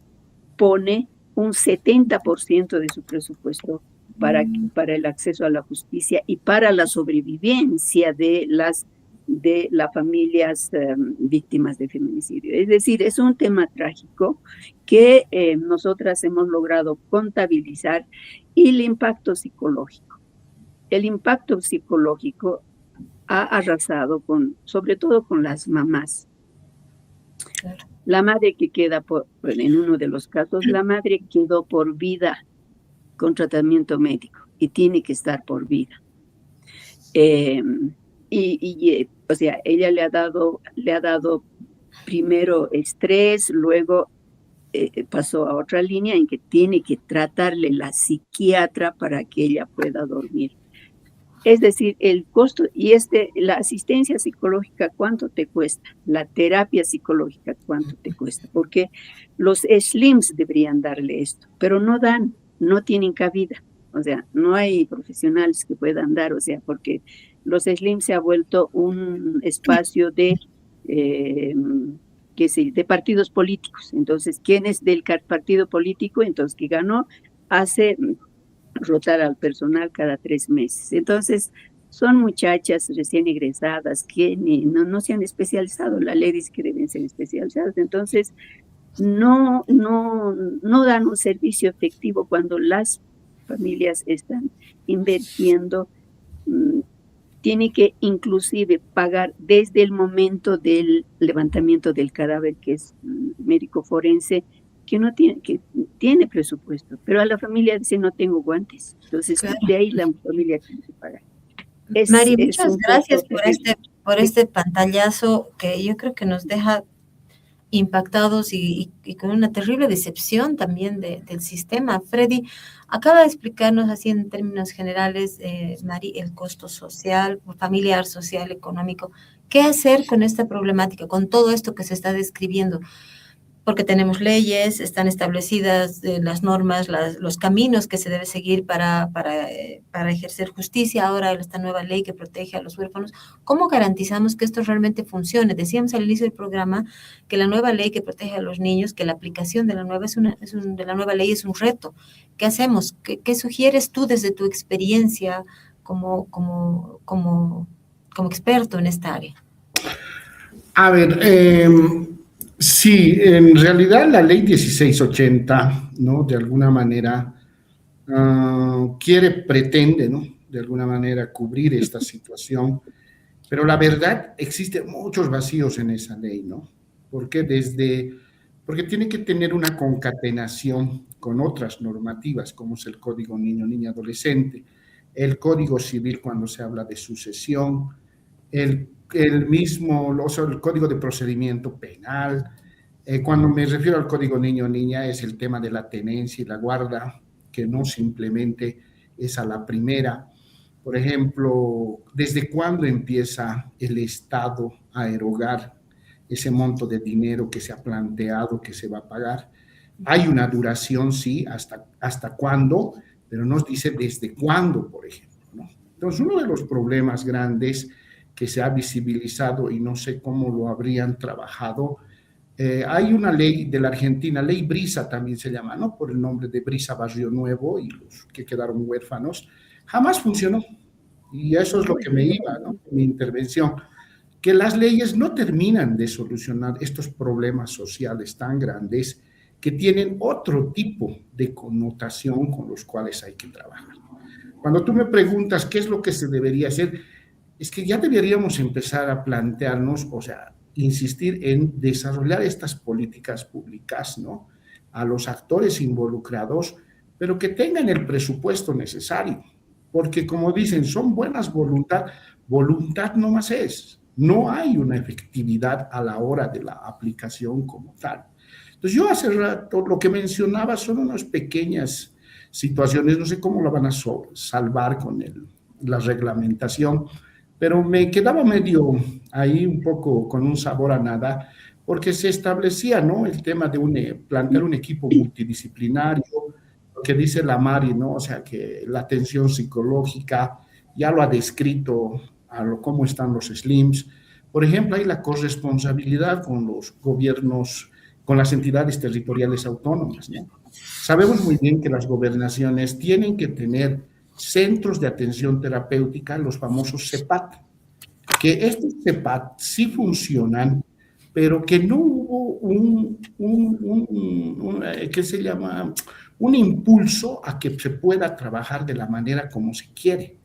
pone un 70% de su presupuesto para el acceso a la justicia y para la sobrevivencia de las de las familias víctimas de feminicidio. Es decir, es un tema trágico que nosotras hemos logrado contabilizar, y el impacto psicológico. El impacto psicológico ha arrasado sobre todo con las mamás. La madre que queda, en uno de los casos, la madre quedó por vida con tratamiento médico y tiene que estar por vida. O sea, ella le ha dado primero estrés, luego pasó a otra línea en que tiene que tratarle la psiquiatra para que ella pueda dormir. Es decir, el costo, y la asistencia psicológica, ¿cuánto te cuesta? La terapia psicológica, ¿cuánto te cuesta? Porque los SLIMs deberían darle esto, pero no tienen cabida. O sea, no hay profesionales que puedan dar, o sea, porque los SLIMs se ha vuelto un espacio de partidos políticos. Entonces, ¿quién es del partido político? Entonces, que ganó, hace rotar al personal cada 3 meses. Entonces, son muchachas recién egresadas que no se han especializado. La ley dice que deben ser especializadas. Entonces, no dan un servicio efectivo cuando las familias están invirtiendo. Tiene que inclusive pagar desde el momento del levantamiento del cadáver, que es médico forense, que tiene presupuesto, pero a la familia dice no tengo guantes. Entonces, claro, de ahí la familia tiene que pagar. Mari, muchas gracias por este pantallazo que yo creo que nos deja impactados y con una terrible decepción también del sistema. Freddy, acaba de explicarnos así en términos generales, Mari, el costo social, familiar, social, económico. ¿Qué hacer con esta problemática, con todo esto que se está describiendo? Porque tenemos leyes, están establecidas las normas, los caminos que se debe seguir para ejercer justicia. Ahora esta nueva ley que protege a los huérfanos. ¿Cómo garantizamos que esto realmente funcione? Decíamos al inicio del programa que la nueva ley que protege a los niños, que la aplicación de la nueva ley es un reto. ¿Qué hacemos? ¿Qué sugieres tú desde tu experiencia como experto en esta área? A ver, sí, en realidad la ley 1680, ¿no? De alguna manera pretende, ¿no? De alguna manera cubrir esta situación, pero la verdad existen muchos vacíos en esa ley, ¿no? Porque tiene que tener una concatenación con otras normativas, como es el Código Niño, Niña, Adolescente, el Código Civil cuando se habla de sucesión, el Código de Procedimiento Penal. Cuando me refiero al Código Niño Niña es el tema de la tenencia y la guarda, que no simplemente es a la primera. Por ejemplo, ¿desde cuándo empieza el Estado a erogar ese monto de dinero que se ha planteado que se va a pagar? Hay una duración, sí, hasta cuándo, pero nos dice desde cuándo, por ejemplo, ¿no? Entonces, uno de los problemas grandes que se ha visibilizado, y no sé cómo lo habrían trabajado, hay una ley de la Argentina, ley Brisa también se llama, ¿no? Por el nombre de Brisa Barrio Nuevo, y los que quedaron huérfanos, jamás funcionó. Y eso es lo que me iba, ¿no? Mi intervención, que las leyes no terminan de solucionar estos problemas sociales tan grandes que tienen otro tipo de connotación con los cuales hay que trabajar. Cuando tú me preguntas qué es lo que se debería hacer, es que ya deberíamos empezar a plantearnos, o sea, insistir en desarrollar estas políticas públicas, ¿no? A los actores involucrados, pero que tengan el presupuesto necesario, porque como dicen, son buenas voluntad no más es, no hay una efectividad a la hora de la aplicación como tal. Entonces yo hace rato lo que mencionaba son unas pequeñas situaciones, no sé cómo la van a salvar con la reglamentación, pero me quedaba medio ahí un poco con un sabor a nada, porque se establecía, ¿no? El tema de plantear un equipo multidisciplinario, lo que dice la Mari, ¿no? O sea, que la atención psicológica ya lo ha descrito cómo están los SLIMs. Por ejemplo, hay la corresponsabilidad con los gobiernos, con las entidades territoriales autónomas, ¿no? Sabemos muy bien que las gobernaciones tienen que tener centros de atención terapéutica, los famosos CEPAT, que estos CEPAT sí funcionan, pero que no hubo ¿qué se llama? Un impulso a que se pueda trabajar de la manera como se quiere.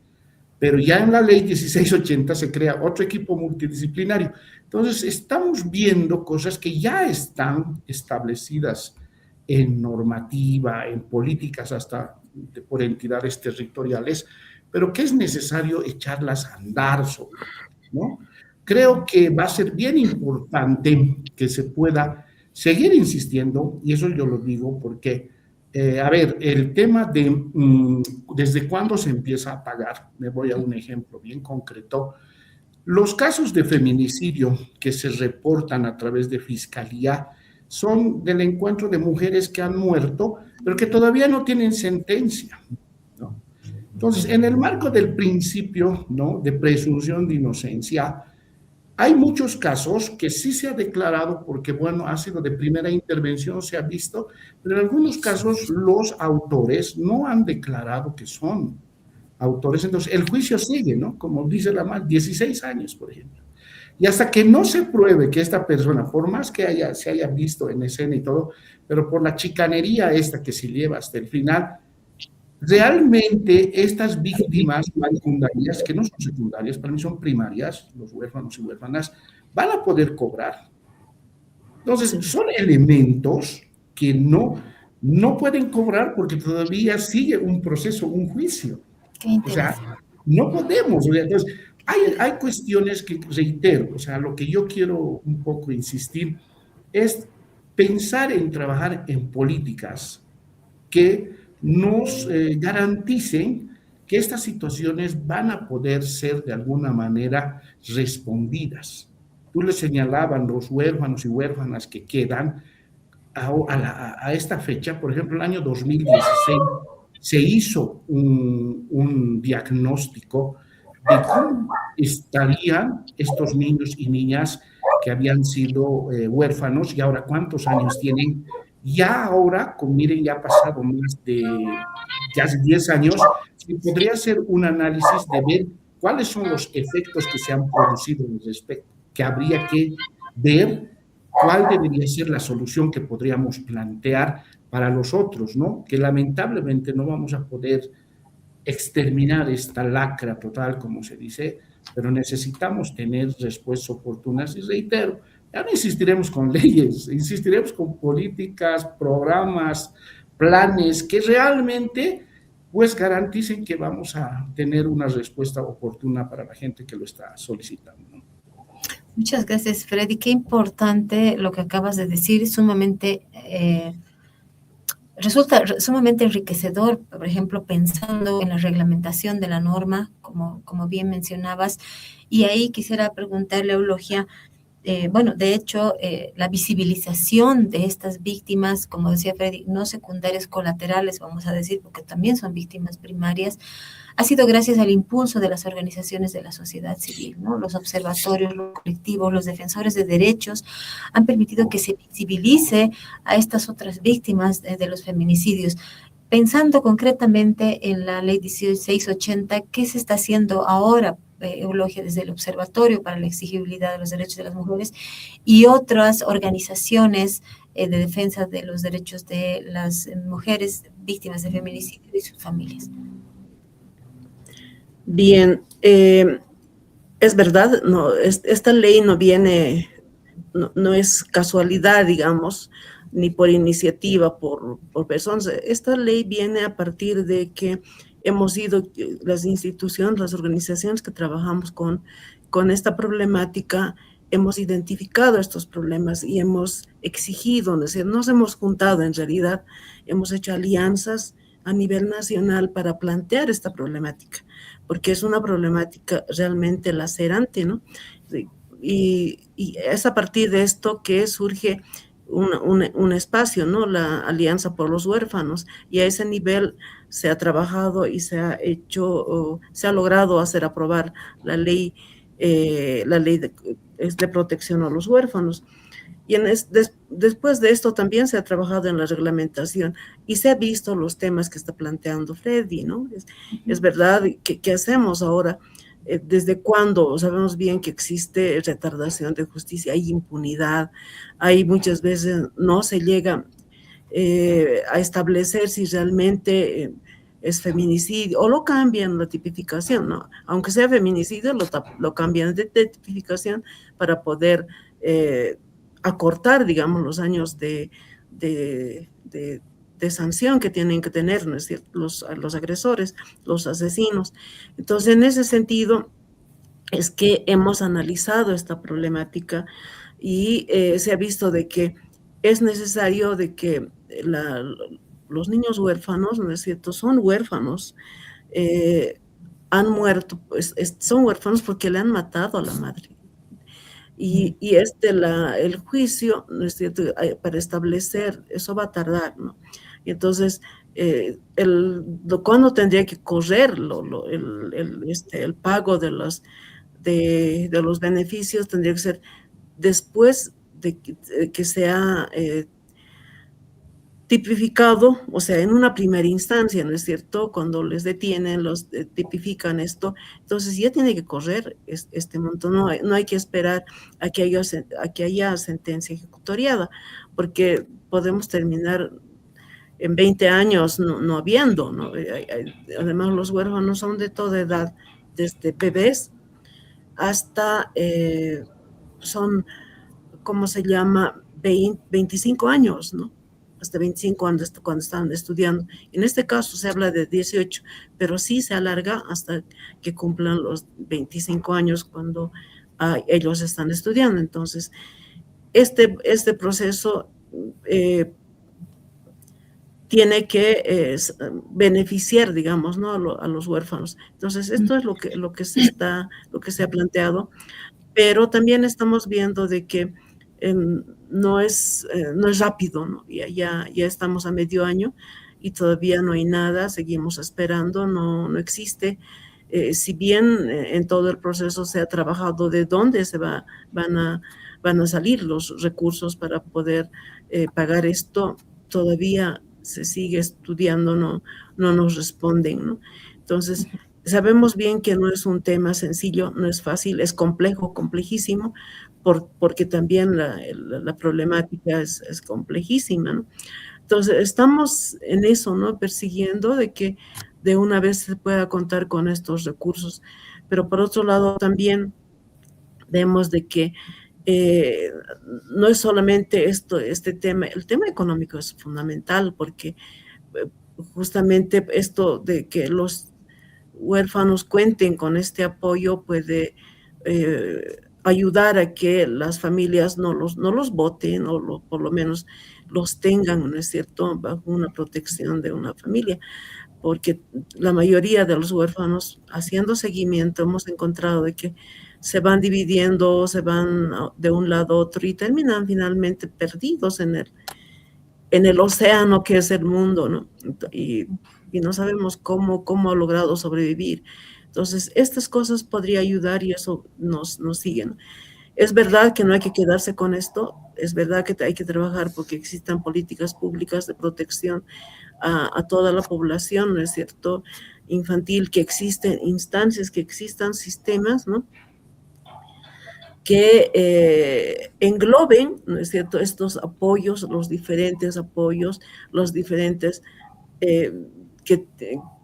Pero ya en la ley 1680 se crea otro equipo multidisciplinario. Entonces, estamos viendo cosas que ya están establecidas en normativa, en políticas hasta por entidades territoriales, pero que es necesario echarlas a andar sobre, ¿no? Creo que va a ser bien importante que se pueda seguir insistiendo, y eso yo lo digo porque a ver, el tema de desde cuándo se empieza a pagar, me voy a un ejemplo bien concreto. Los casos de feminicidio que se reportan a través de fiscalía son del encuentro de mujeres que han muerto, pero que todavía no tienen sentencia, ¿no? Entonces, en el marco del principio, ¿no?, de presunción de inocencia, hay muchos casos que sí se ha declarado porque, bueno, ha sido de primera intervención, se ha visto, pero en algunos casos los autores no han declarado que son autores. Entonces, el juicio sigue, ¿no? Como dice la MAL, 16 años, por ejemplo. Y hasta que no se pruebe que esta persona, por más que se haya visto en escena y todo, pero por la chicanería esta que se lleva hasta el final, realmente estas víctimas secundarias, que no son secundarias, para mí son primarias, los huérfanos y huérfanas, van a poder cobrar. Entonces, son elementos que no pueden cobrar porque todavía sigue un proceso, un juicio. O sea, no podemos. Entonces, hay cuestiones que, reitero, o sea, lo que yo quiero un poco insistir es pensar en trabajar en políticas que nos garanticen que estas situaciones van a poder ser de alguna manera respondidas. Tú le señalaban los huérfanos y huérfanas que quedan a esta fecha. Por ejemplo, el año 2016 se hizo un diagnóstico de cómo estarían estos niños y niñas que habían sido huérfanos y ahora cuántos años tienen. Ya ahora, miren, ya ha pasado más de casi 10 años, se podría hacer un análisis de ver cuáles son los efectos que se han producido en respecto, que habría que ver cuál debería ser la solución que podríamos plantear para los otros, ¿no? Que lamentablemente no vamos a poder exterminar esta lacra total, como se dice, pero necesitamos tener respuestas oportunas y reitero, ya no insistiremos con leyes, insistiremos con políticas, programas, planes que realmente pues garanticen que vamos a tener una respuesta oportuna para la gente que lo está solicitando. Muchas gracias, Freddy. Qué importante lo que acabas de decir, resulta sumamente enriquecedor, por ejemplo, pensando en la reglamentación de la norma, como bien mencionabas, y ahí quisiera preguntarle a Eulogia, bueno, de hecho, la visibilización de estas víctimas, como decía Freddy, no secundarias, colaterales, vamos a decir, porque también son víctimas primarias, ha sido gracias al impulso de las organizaciones de la sociedad civil, ¿no? Los observatorios, los colectivos, los defensores de derechos han permitido que se visibilice a estas otras víctimas de los feminicidios. Pensando concretamente en la ley 1680, ¿qué se está haciendo ahora, Eulogia, desde el Observatorio para la Exigibilidad de los Derechos de las Mujeres y otras organizaciones de defensa de los derechos de las mujeres víctimas de feminicidio y sus familias? Bien, es verdad, no, esta ley no viene, no es casualidad, digamos, ni por iniciativa, por personas. Esta ley viene a partir de que hemos ido, las instituciones, las organizaciones que trabajamos con esta problemática, hemos identificado estos problemas y hemos exigido, nos hemos juntado en realidad, hemos hecho alianzas a nivel nacional para plantear esta problemática, porque es una problemática realmente lacerante, ¿no? Y es a partir de esto que surge un espacio, ¿no? La Alianza por los Huérfanos, y a ese nivel se ha trabajado y se ha hecho, se ha logrado hacer aprobar la ley de protección a los huérfanos. Y después de esto también se ha trabajado en la reglamentación y se ha visto los temas que está planteando Freddy, ¿no? Es verdad, ¿qué hacemos ahora? ¿Desde cuándo? Sabemos bien que existe retardación de justicia, hay impunidad, hay muchas veces no se llega a establecer si realmente es feminicidio, o lo cambian la tipificación, ¿no? Aunque sea feminicidio, lo cambian de tipificación para poder acortar, digamos, los años de, de sanción que tienen que tener, ¿no es cierto? Los agresores, los asesinos. Entonces, en ese sentido, es que hemos analizado esta problemática y se ha visto de que es necesario de que los niños huérfanos, ¿no es cierto?, son huérfanos, han muerto, pues, son huérfanos porque le han matado a la madre. Y el juicio, ¿no es cierto?, para establecer, eso va a tardar, ¿no? Y entonces, ¿cuándo tendría que correr el pago de los beneficios? Tendría que ser después de que sea tipificado, o sea, en una primera instancia, ¿no es cierto? Cuando les detienen, los tipifican esto, entonces ya tiene que correr este monto, no hay que esperar a que haya sentencia ejecutoriada, porque podemos terminar en 20 años no habiendo, ¿no? Además, los huérfanos son de toda edad, desde bebés hasta, son, ¿cómo se llama? 25 años, ¿no? Hasta 25 años cuando están estudiando. En este caso se habla de 18, pero sí se alarga hasta que cumplan los 25 años cuando ellos están estudiando. Entonces, este proceso tiene que beneficiar, digamos, ¿no?, a los huérfanos. Entonces, esto es lo que se ha planteado, pero también estamos viendo de que no es rápido, ¿no? Ya estamos a medio año y todavía no hay nada, seguimos esperando, no existe. Si bien en todo el proceso se ha trabajado de dónde van a salir los recursos para poder pagar esto, todavía se sigue estudiando, no nos responden, ¿no? Entonces, sabemos bien que no es un tema sencillo, no es fácil, es complejo, complejísimo, porque también la problemática es complejísima, ¿no? Entonces, estamos en eso, ¿no? Persiguiendo de que de una vez se pueda contar con estos recursos. Pero por otro lado, también vemos de que no es solamente este tema, el tema económico es fundamental, porque justamente esto de que los huérfanos cuenten con este apoyo puede ayudar a que las familias no los voten, o por lo menos los tengan, ¿no es cierto?, bajo una protección de una familia, porque la mayoría de los huérfanos, haciendo seguimiento, hemos encontrado de que se van dividiendo, se van de un lado a otro y terminan finalmente perdidos en el océano que es el mundo, ¿no? Y no sabemos cómo ha logrado sobrevivir. Entonces, estas cosas podría ayudar y eso nos siguen. Es verdad que no hay que quedarse con esto, es verdad que hay que trabajar porque existan políticas públicas de protección a toda la población, ¿no es cierto?, infantil, que existen instancias, que existan sistemas, ¿no?, que engloben, ¿no es cierto?, estos apoyos, los diferentes apoyos, los diferentes,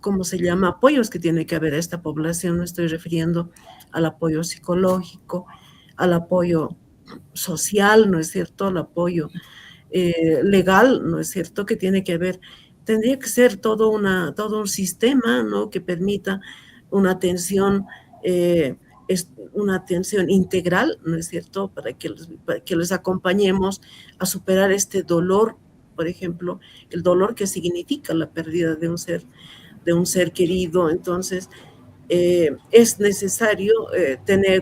¿cómo se llama?, apoyos que tiene que haber a esta población. Me estoy refiriendo al apoyo psicológico, al apoyo social, ¿no es cierto?, al apoyo legal, ¿no es cierto?, que tiene que haber. Tendría que ser todo un sistema, ¿no?, que permita una atención integral, ¿no es cierto?, para que les acompañemos a superar este dolor, por ejemplo, el dolor que significa la pérdida de un ser querido. Entonces, es necesario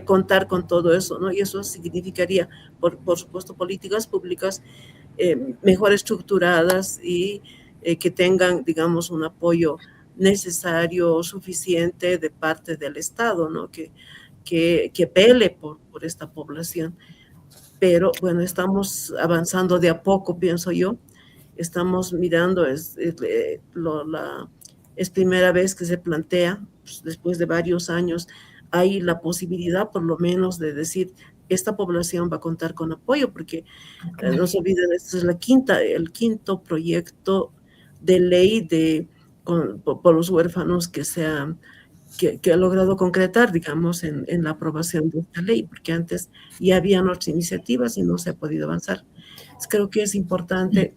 contar con todo eso, ¿no? Y eso significaría, por supuesto, políticas públicas mejor estructuradas y que tengan, digamos, un apoyo necesario, suficiente de parte del Estado, ¿no?, que pele por esta población. Pero, bueno, estamos avanzando de a poco, pienso yo. Estamos mirando, es primera vez que se plantea, pues, después de varios años, hay la posibilidad por lo menos de decir, esta población va a contar con apoyo, porque no se olviden, este es el quinto proyecto de ley por los huérfanos que ha logrado concretar, digamos, en la aprobación de esta ley, porque antes ya habían otras iniciativas y no se ha podido avanzar. Entonces, creo que es importante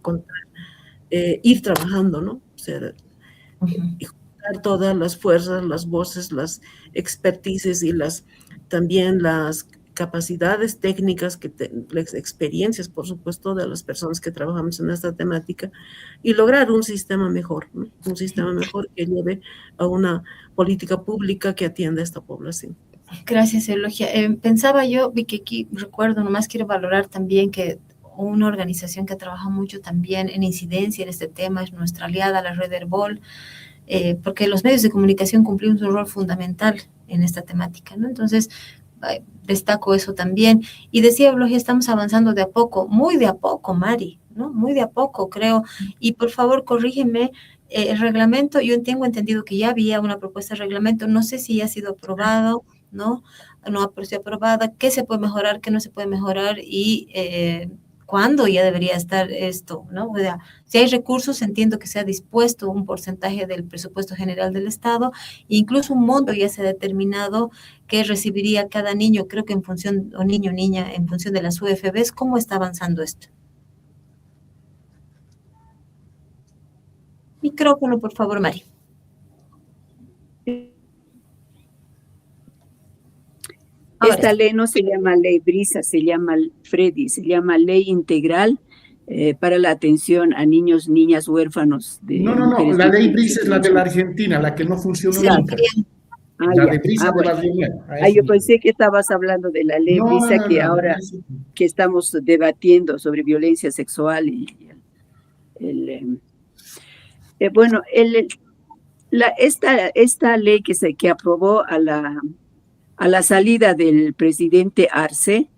ir trabajando, ¿no? O sea, y juntar todas las fuerzas, las voces, las expertices y también las capacidades técnicas, las experiencias, por supuesto, de las personas que trabajamos en esta temática y lograr un sistema mejor, ¿no? Un sistema mejor que lleve a una política pública que atienda a esta población. Gracias, Eulogia. Pensaba yo, vi que aquí recuerdo, nomás quiero valorar también que una organización que trabaja mucho también en incidencia en este tema es nuestra aliada, la Red Herbol, porque los medios de comunicación cumplimos un rol fundamental en esta temática, ¿no? Entonces, destaco eso también. Y decía Eulogia, estamos avanzando de a poco, muy de a poco, Mari, ¿no? Muy de a poco, creo. Y por favor, corrígeme, el reglamento, yo tengo entendido que ya había una propuesta de reglamento, no sé si ya ha sido aprobado, ¿no? No ha sido aprobada, qué se puede mejorar, qué no se puede mejorar y cuándo ya debería estar esto, ¿no? O sea, si hay recursos, entiendo que se ha dispuesto un porcentaje del presupuesto general del Estado, incluso un monto ya se ha determinado que recibiría cada niño, creo que en función, o niño o niña, en función de las UFBs. ¿Cómo está avanzando esto? Micrófono, por favor, Mari. Esta ley no se llama ley Brisa, se llama Freddy, se llama Ley Integral para la atención a niños, niñas huérfanos. No, la ley Brisa es la de la Argentina, la que no funcionó nunca. La de Brisa de la Argentina. Yo pensé que estabas hablando de la ley Brisa ahora que estamos debatiendo sobre violencia sexual bueno, esta ley que aprobó a la salida del presidente Arce,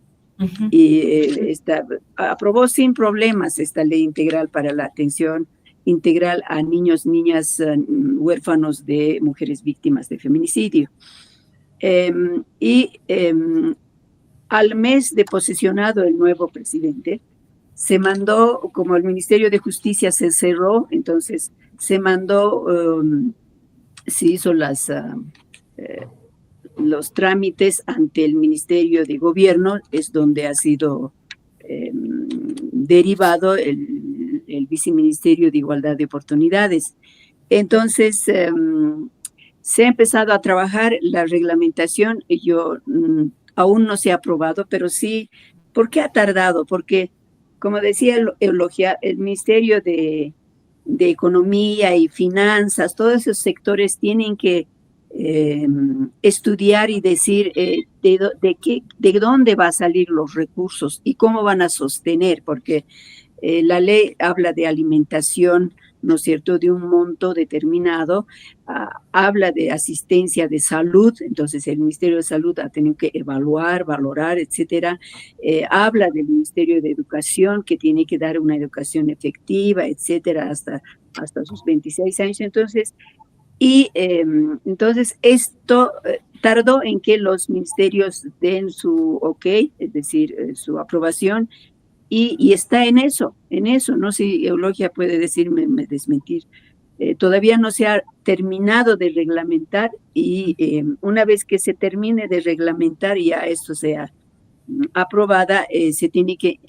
y aprobó sin problemas esta ley integral para la atención integral a niños, niñas, huérfanos de mujeres víctimas de feminicidio. Al mes de posesionado el nuevo presidente, se mandó, como el Ministerio de Justicia se cerró, entonces se mandó, se hizo los trámites ante el Ministerio de Gobierno, es donde ha sido derivado el Viceministerio de Igualdad de Oportunidades. Entonces, se ha empezado a trabajar la reglamentación, aún no se ha aprobado, pero sí, ¿por qué ha tardado? Porque, como decía Eulogia, el Ministerio de Economía y Finanzas, todos esos sectores tienen que estudiar y decir de dónde va a salir los recursos y cómo van a sostener, porque la ley habla de alimentación, ¿no es cierto?, de un monto determinado, habla de asistencia de salud, entonces el Ministerio de Salud ha tenido que evaluar, valorar, etcétera, habla del Ministerio de Educación, que tiene que dar una educación efectiva, etcétera, hasta sus 26 años, entonces esto tardó en que los ministerios den su ok, es decir, su aprobación, y está en eso, no sé si Eulogia puede decirme, desmentir, todavía no se ha terminado de reglamentar y una vez que se termine de reglamentar y ya esto sea aprobada, se tiene que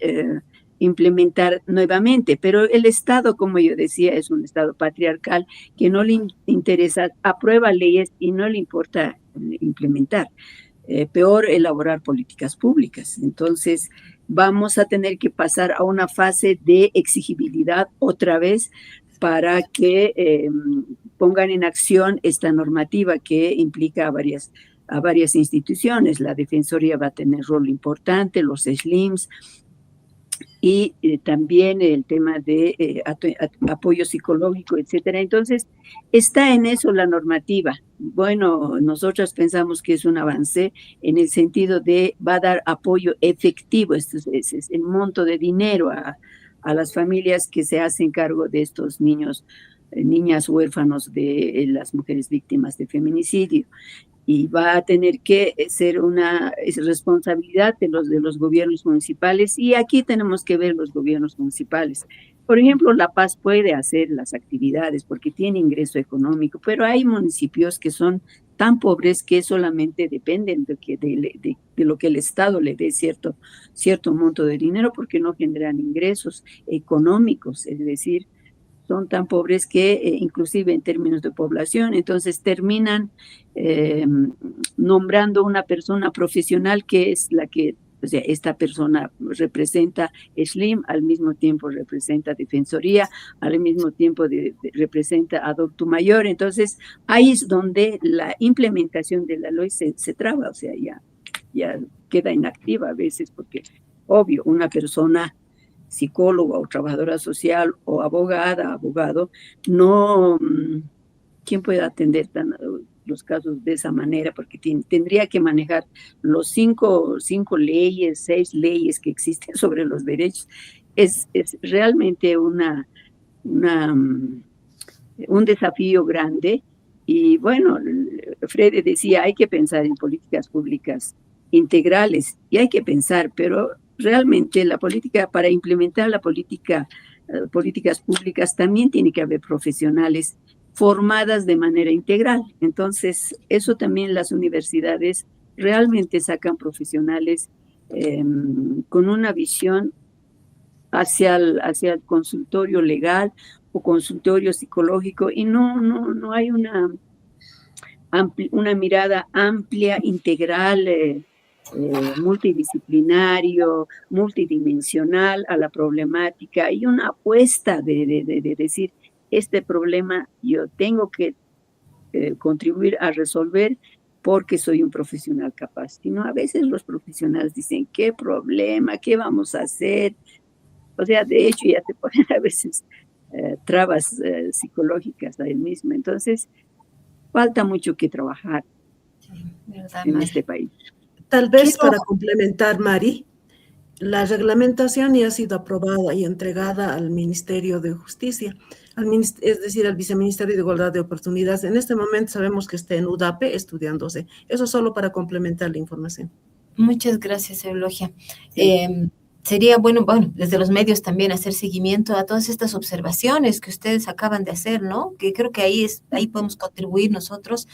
implementar nuevamente, pero el Estado, como yo decía, es un Estado patriarcal que no le interesa, aprueba leyes y no le importa implementar, peor elaborar políticas públicas. Entonces vamos a tener que pasar a una fase de exigibilidad otra vez para que pongan en acción esta normativa que implica a varias instituciones. La Defensoría va a tener rol importante, los SLIMs, y también el tema de apoyo psicológico, etcétera. Entonces, está en eso la normativa. Bueno, nosotros pensamos que es un avance en el sentido de va a dar apoyo efectivo, es el monto de dinero a las familias que se hacen cargo de estos niños, niñas huérfanos de las mujeres víctimas de feminicidio. y va a tener que ser es responsabilidad de los gobiernos municipales, y aquí tenemos que ver los gobiernos municipales. Por ejemplo, La Paz puede hacer las actividades porque tiene ingreso económico, pero hay municipios que son tan pobres que solamente dependen de lo que el Estado le dé cierto monto de dinero, porque no generan ingresos económicos, es decir, son tan pobres que inclusive en términos de población, entonces terminan nombrando una persona profesional que es la que, o sea, esta persona representa SLIM, al mismo tiempo representa Defensoría, al mismo tiempo representa Adulto Mayor. Entonces ahí es donde la implementación de la ley se traba, o sea, ya queda inactiva a veces, porque obvio, una persona psicóloga o trabajadora social o abogada, abogado, no, ¿quién puede atender los casos de esa manera? Porque tendría que manejar los cinco leyes, 6 leyes que existen sobre los derechos. Es realmente un desafío grande. Y bueno, Freddy decía, hay que pensar en políticas públicas integrales, y hay que pensar, pero realmente la política, para implementar políticas públicas, también tiene que haber profesionales formadas de manera integral. Entonces, eso también las universidades realmente sacan profesionales con una visión hacia el consultorio legal o consultorio psicológico, y no hay una mirada amplia, integral, multidisciplinario, multidimensional a la problemática, y una apuesta de decir, este problema yo tengo que contribuir a resolver porque soy un profesional capaz. Sino a veces los profesionales dicen, ¿qué problema? ¿Qué vamos a hacer? O sea, de hecho ya te ponen a veces trabas psicológicas a él mismo. Entonces, falta mucho que trabajar en este país. Tal vez para complementar, Mari, la reglamentación ya ha sido aprobada y entregada al Ministerio de Justicia, es decir, al Viceministerio de Igualdad de Oportunidades. En este momento sabemos que está en UDAPE estudiándose. Eso solo para complementar la información. Muchas gracias, Eulogia. Sería bueno, desde los medios también hacer seguimiento a todas estas observaciones que ustedes acaban de hacer, ¿no? Que creo que ahí podemos contribuir nosotros.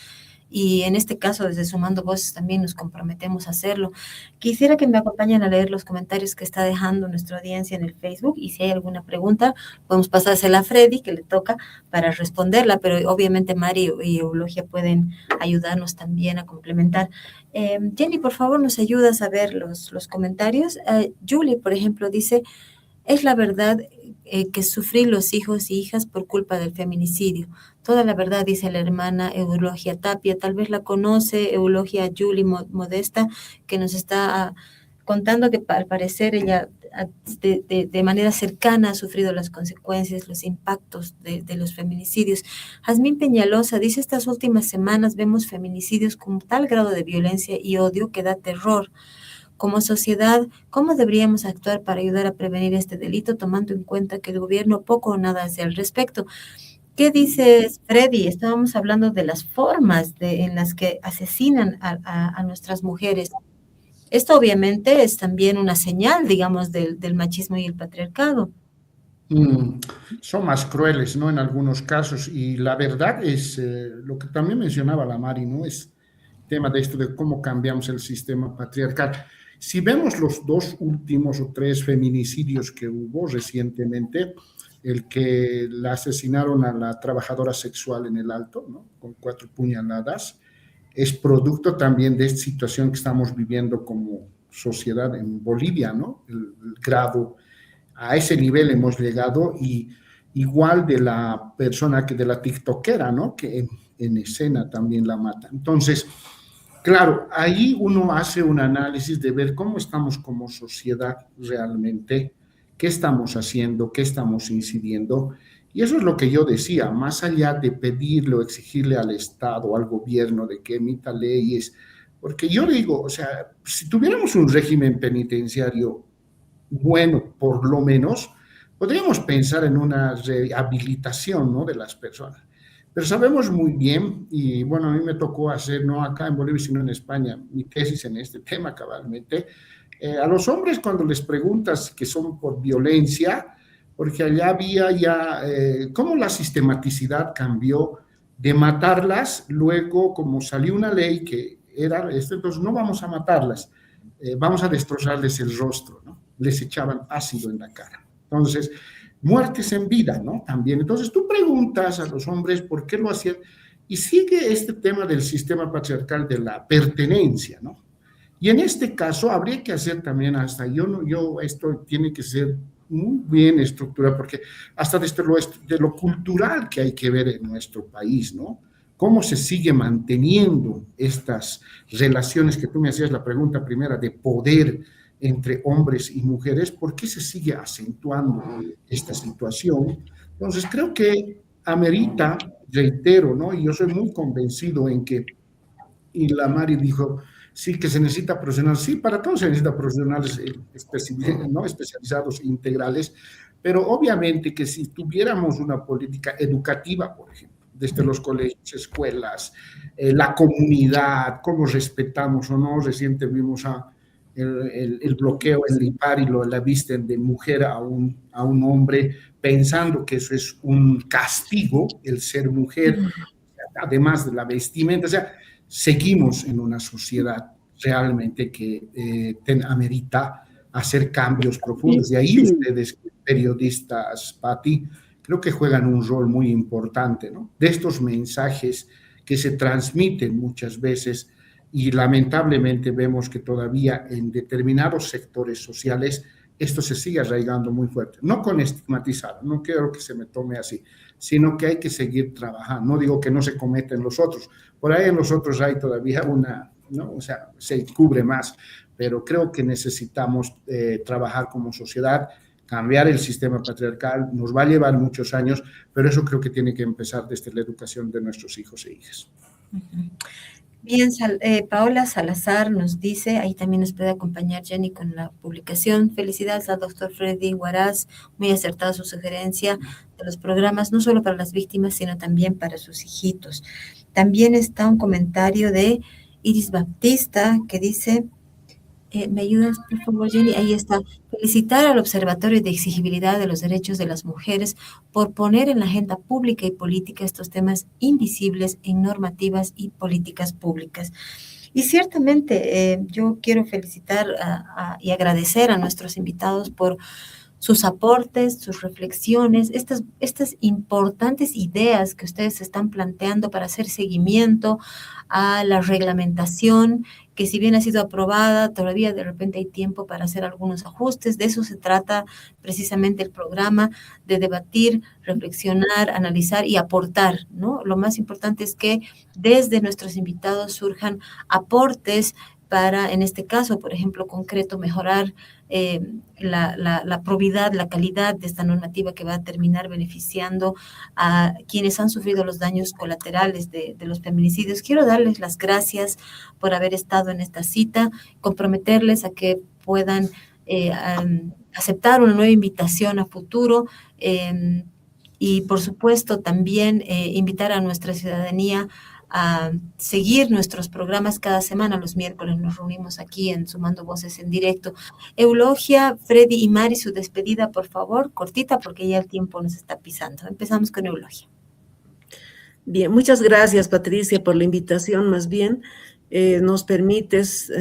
Y en este caso, desde Sumando Voces, también nos comprometemos a hacerlo. Quisiera que me acompañen a leer los comentarios que está dejando nuestra audiencia en el Facebook, y si hay alguna pregunta, podemos pasársela a Freddy, que le toca, para responderla, pero obviamente Mari y Eulogia pueden ayudarnos también a complementar. Jenny, por favor, nos ayudas a ver los comentarios. Julie, por ejemplo, dice, es la verdad que sufrí los hijos y hijas por culpa del feminicidio. Toda la verdad, dice la hermana Eulogia Tapia. Tal vez la conoce, Eulogia Julie Modesta, que nos está contando que al parecer ella de manera cercana ha sufrido las consecuencias, los impactos de los feminicidios. Jazmín Peñalosa dice, estas últimas semanas vemos feminicidios con tal grado de violencia y odio que da terror. Como sociedad, ¿cómo deberíamos actuar para ayudar a prevenir este delito, tomando en cuenta que el gobierno poco o nada hace al respecto? ¿Qué dices, Freddy? Estábamos hablando de las formas en las que asesinan a nuestras mujeres. Esto obviamente es también una señal, digamos, del machismo y el patriarcado. Son más crueles, ¿no? En algunos casos. Y la verdad es lo que también mencionaba la Mari, ¿no? Es tema de esto de cómo cambiamos el sistema patriarcal. Si vemos los 2 últimos o 3 feminicidios que hubo recientemente, el que la asesinaron a la trabajadora sexual en el Alto, ¿no? Con 4 puñaladas, es producto también de esta situación que estamos viviendo como sociedad en Bolivia, ¿no? El grado, a ese nivel hemos llegado, y igual de la persona de la tiktokera, ¿no? Que en escena también la mata. Entonces, claro, ahí uno hace un análisis de ver cómo estamos como sociedad realmente, qué estamos haciendo, qué estamos incidiendo. Y eso es lo que yo decía, más allá de pedirle o exigirle al Estado, al gobierno, de que emita leyes, porque yo digo, o sea, si tuviéramos un régimen penitenciario bueno, por lo menos, podríamos pensar en una rehabilitación, ¿no? De las personas. Pero sabemos muy bien, y bueno, a mí me tocó hacer, no acá en Bolivia, sino en España, mi tesis en este tema cabalmente, a los hombres cuando les preguntas que son por violencia, porque allá había ya, cómo la sistematicidad cambió de matarlas, luego como salió una ley que era esto, entonces no vamos a matarlas, vamos a destrozarles el rostro, ¿no? Les echaban ácido en la cara. Entonces, muertes en vida, ¿no? También. Entonces tú preguntas a los hombres por qué lo hacían y sigue este tema del sistema patriarcal de la pertenencia, ¿no? Y en este caso habría que hacer también hasta, esto tiene que ser muy bien estructurado, porque hasta de lo cultural que hay que ver en nuestro país, ¿no? Cómo se sigue manteniendo estas relaciones que tú me hacías la pregunta primera de poder entre hombres y mujeres, ¿por qué se sigue acentuando esta situación? Entonces, creo que amerita, reitero, ¿no? Y yo soy muy convencido en que, y la Mari dijo, sí, que se necesita profesionales, sí, para todos se necesita profesionales ¿no? Especializados, integrales, pero obviamente que si tuviéramos una política educativa, por ejemplo, desde los colegios, escuelas, la comunidad, cómo respetamos o no, reciente vimos el bloqueo en Lipar y la visten de mujer a un hombre, pensando que eso es un castigo, el ser mujer, además de la vestimenta, o sea, seguimos en una sociedad realmente que amerita hacer cambios profundos. Y ahí ustedes, periodistas, Patti, creo que juegan un rol muy importante, ¿no? De estos mensajes que se transmiten muchas veces y lamentablemente vemos que todavía en determinados sectores sociales esto se sigue arraigando muy fuerte. No con estigmatizar, no quiero que se me tome así, sino que hay que seguir trabajando. No digo que no se cometa en los otros, por ahí en los otros hay todavía ¿no? O sea, se cubre más, pero creo que necesitamos trabajar como sociedad, cambiar el sistema patriarcal, nos va a llevar muchos años, pero eso creo que tiene que empezar desde la educación de nuestros hijos e hijas. Bien, Paola Salazar nos dice, ahí también nos puede acompañar Jenny con la publicación. Felicidades al doctor Freddy Huaraz, muy acertada su sugerencia de los programas, no solo para las víctimas, sino también para sus hijitos. También está un comentario de Iris Baptista que dice, ¿me ayudas, por favor, Jenny? Ahí está. Felicitar al Observatorio de Exigibilidad de los Derechos de las Mujeres por poner en la agenda pública y política estos temas invisibles en normativas y políticas públicas. Y ciertamente yo quiero felicitar y agradecer a nuestros invitados por sus aportes, sus reflexiones, estas importantes ideas que ustedes están planteando para hacer seguimiento a la reglamentación, que si bien ha sido aprobada, todavía de repente hay tiempo para hacer algunos ajustes. De eso se trata precisamente el programa, de debatir, reflexionar, analizar y aportar, ¿no? Lo más importante es que desde nuestros invitados surjan aportes para, en este caso, por ejemplo, concreto, mejorar la probidad, la calidad de esta normativa que va a terminar beneficiando a quienes han sufrido los daños colaterales de los feminicidios. Quiero darles las gracias por haber estado en esta cita, comprometerles a que puedan aceptar una nueva invitación a futuro y, por supuesto, también invitar a nuestra ciudadanía a seguir nuestros programas cada semana. Los miércoles nos reunimos aquí en Sumando Voces en Directo. Eulogia, Freddy y Mari, su despedida, por favor, cortita, porque ya el tiempo nos está pisando. Empezamos con Eulogia. Bien, muchas gracias, Patricia, por la invitación. Más bien, nos permites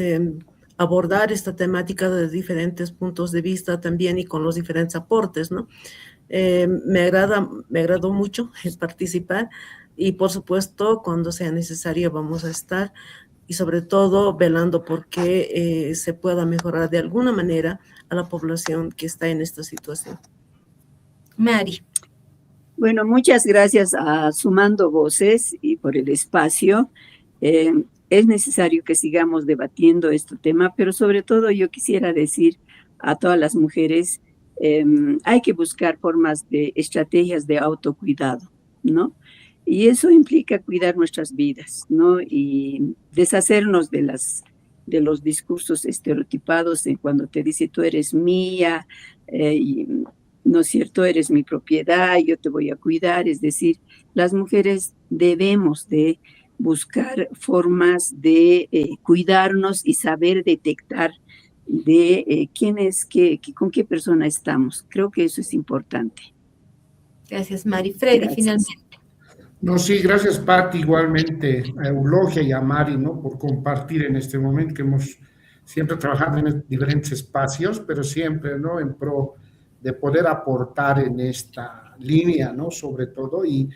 abordar esta temática desde diferentes puntos de vista también y con los diferentes aportes, ¿no? Me agradó mucho participar. Y por supuesto, cuando sea necesario vamos a estar y sobre todo velando por que se pueda mejorar de alguna manera a la población que está en esta situación. Mari. Bueno, muchas gracias a Sumando Voces y por el espacio. Es necesario que sigamos debatiendo este tema, pero sobre todo yo quisiera decir a todas las mujeres, hay que buscar formas de estrategias de autocuidado, ¿no? Y eso implica cuidar nuestras vidas, ¿no? Y deshacernos de los discursos estereotipados en cuando te dice tú eres mía, ¿no es cierto? Eres mi propiedad, yo te voy a cuidar. Es decir, las mujeres debemos de buscar formas de cuidarnos y saber detectar de quién es, con qué persona estamos. Creo que eso es importante. Gracias, Mari. Freddy, finalmente. No, sí, gracias, Pati, igualmente a Eulogia y a Mari, ¿no? Por compartir en este momento que hemos siempre trabajado en diferentes espacios, pero siempre, ¿no? En pro de poder aportar en esta línea, ¿no? Sobre todo, y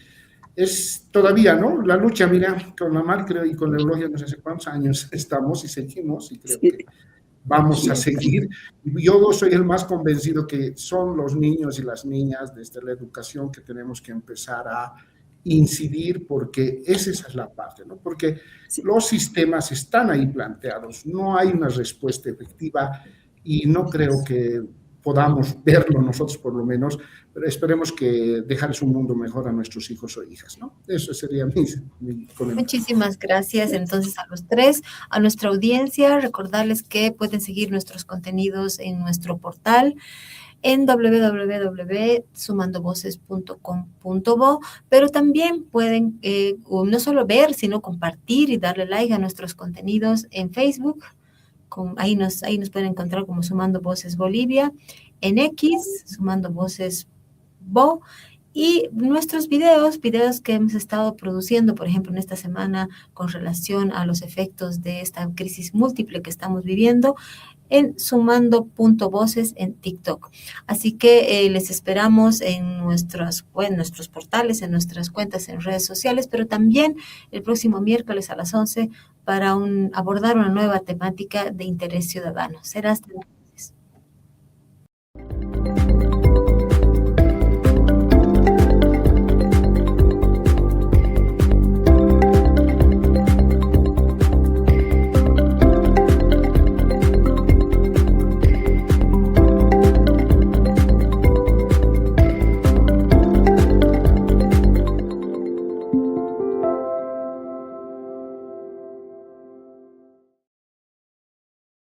es todavía, ¿no? La lucha, mira, con la Mari creo y con la Eulogia no sé hace cuántos años estamos y seguimos, y creo que vamos a seguir. Yo soy el más convencido que son los niños y las niñas desde la educación que tenemos que empezar a incidir, porque esa es la parte, ¿no? Porque los sistemas están ahí planteados, no hay una respuesta efectiva y no creo que podamos verlo nosotros por lo menos, pero esperemos que dejarles un mundo mejor a nuestros hijos o hijas, ¿no? Eso sería mi comentario. Muchísimas gracias entonces a los tres, a nuestra audiencia, recordarles que pueden seguir nuestros contenidos en nuestro portal en www.sumandovoces.com.bo, pero también pueden no solo ver, sino compartir y darle like a nuestros contenidos en Facebook. Ahí nos pueden encontrar como Sumando Voces Bolivia, en X, Sumando Voces Bo, y nuestros videos que hemos estado produciendo, por ejemplo, en esta semana con relación a los efectos de esta crisis múltiple que estamos viviendo, en sumando.voces en TikTok. Así que les esperamos en nuestros portales, en nuestras cuentas en redes sociales, pero también el próximo miércoles a las 11 para abordar una nueva temática de interés ciudadano. Será hasta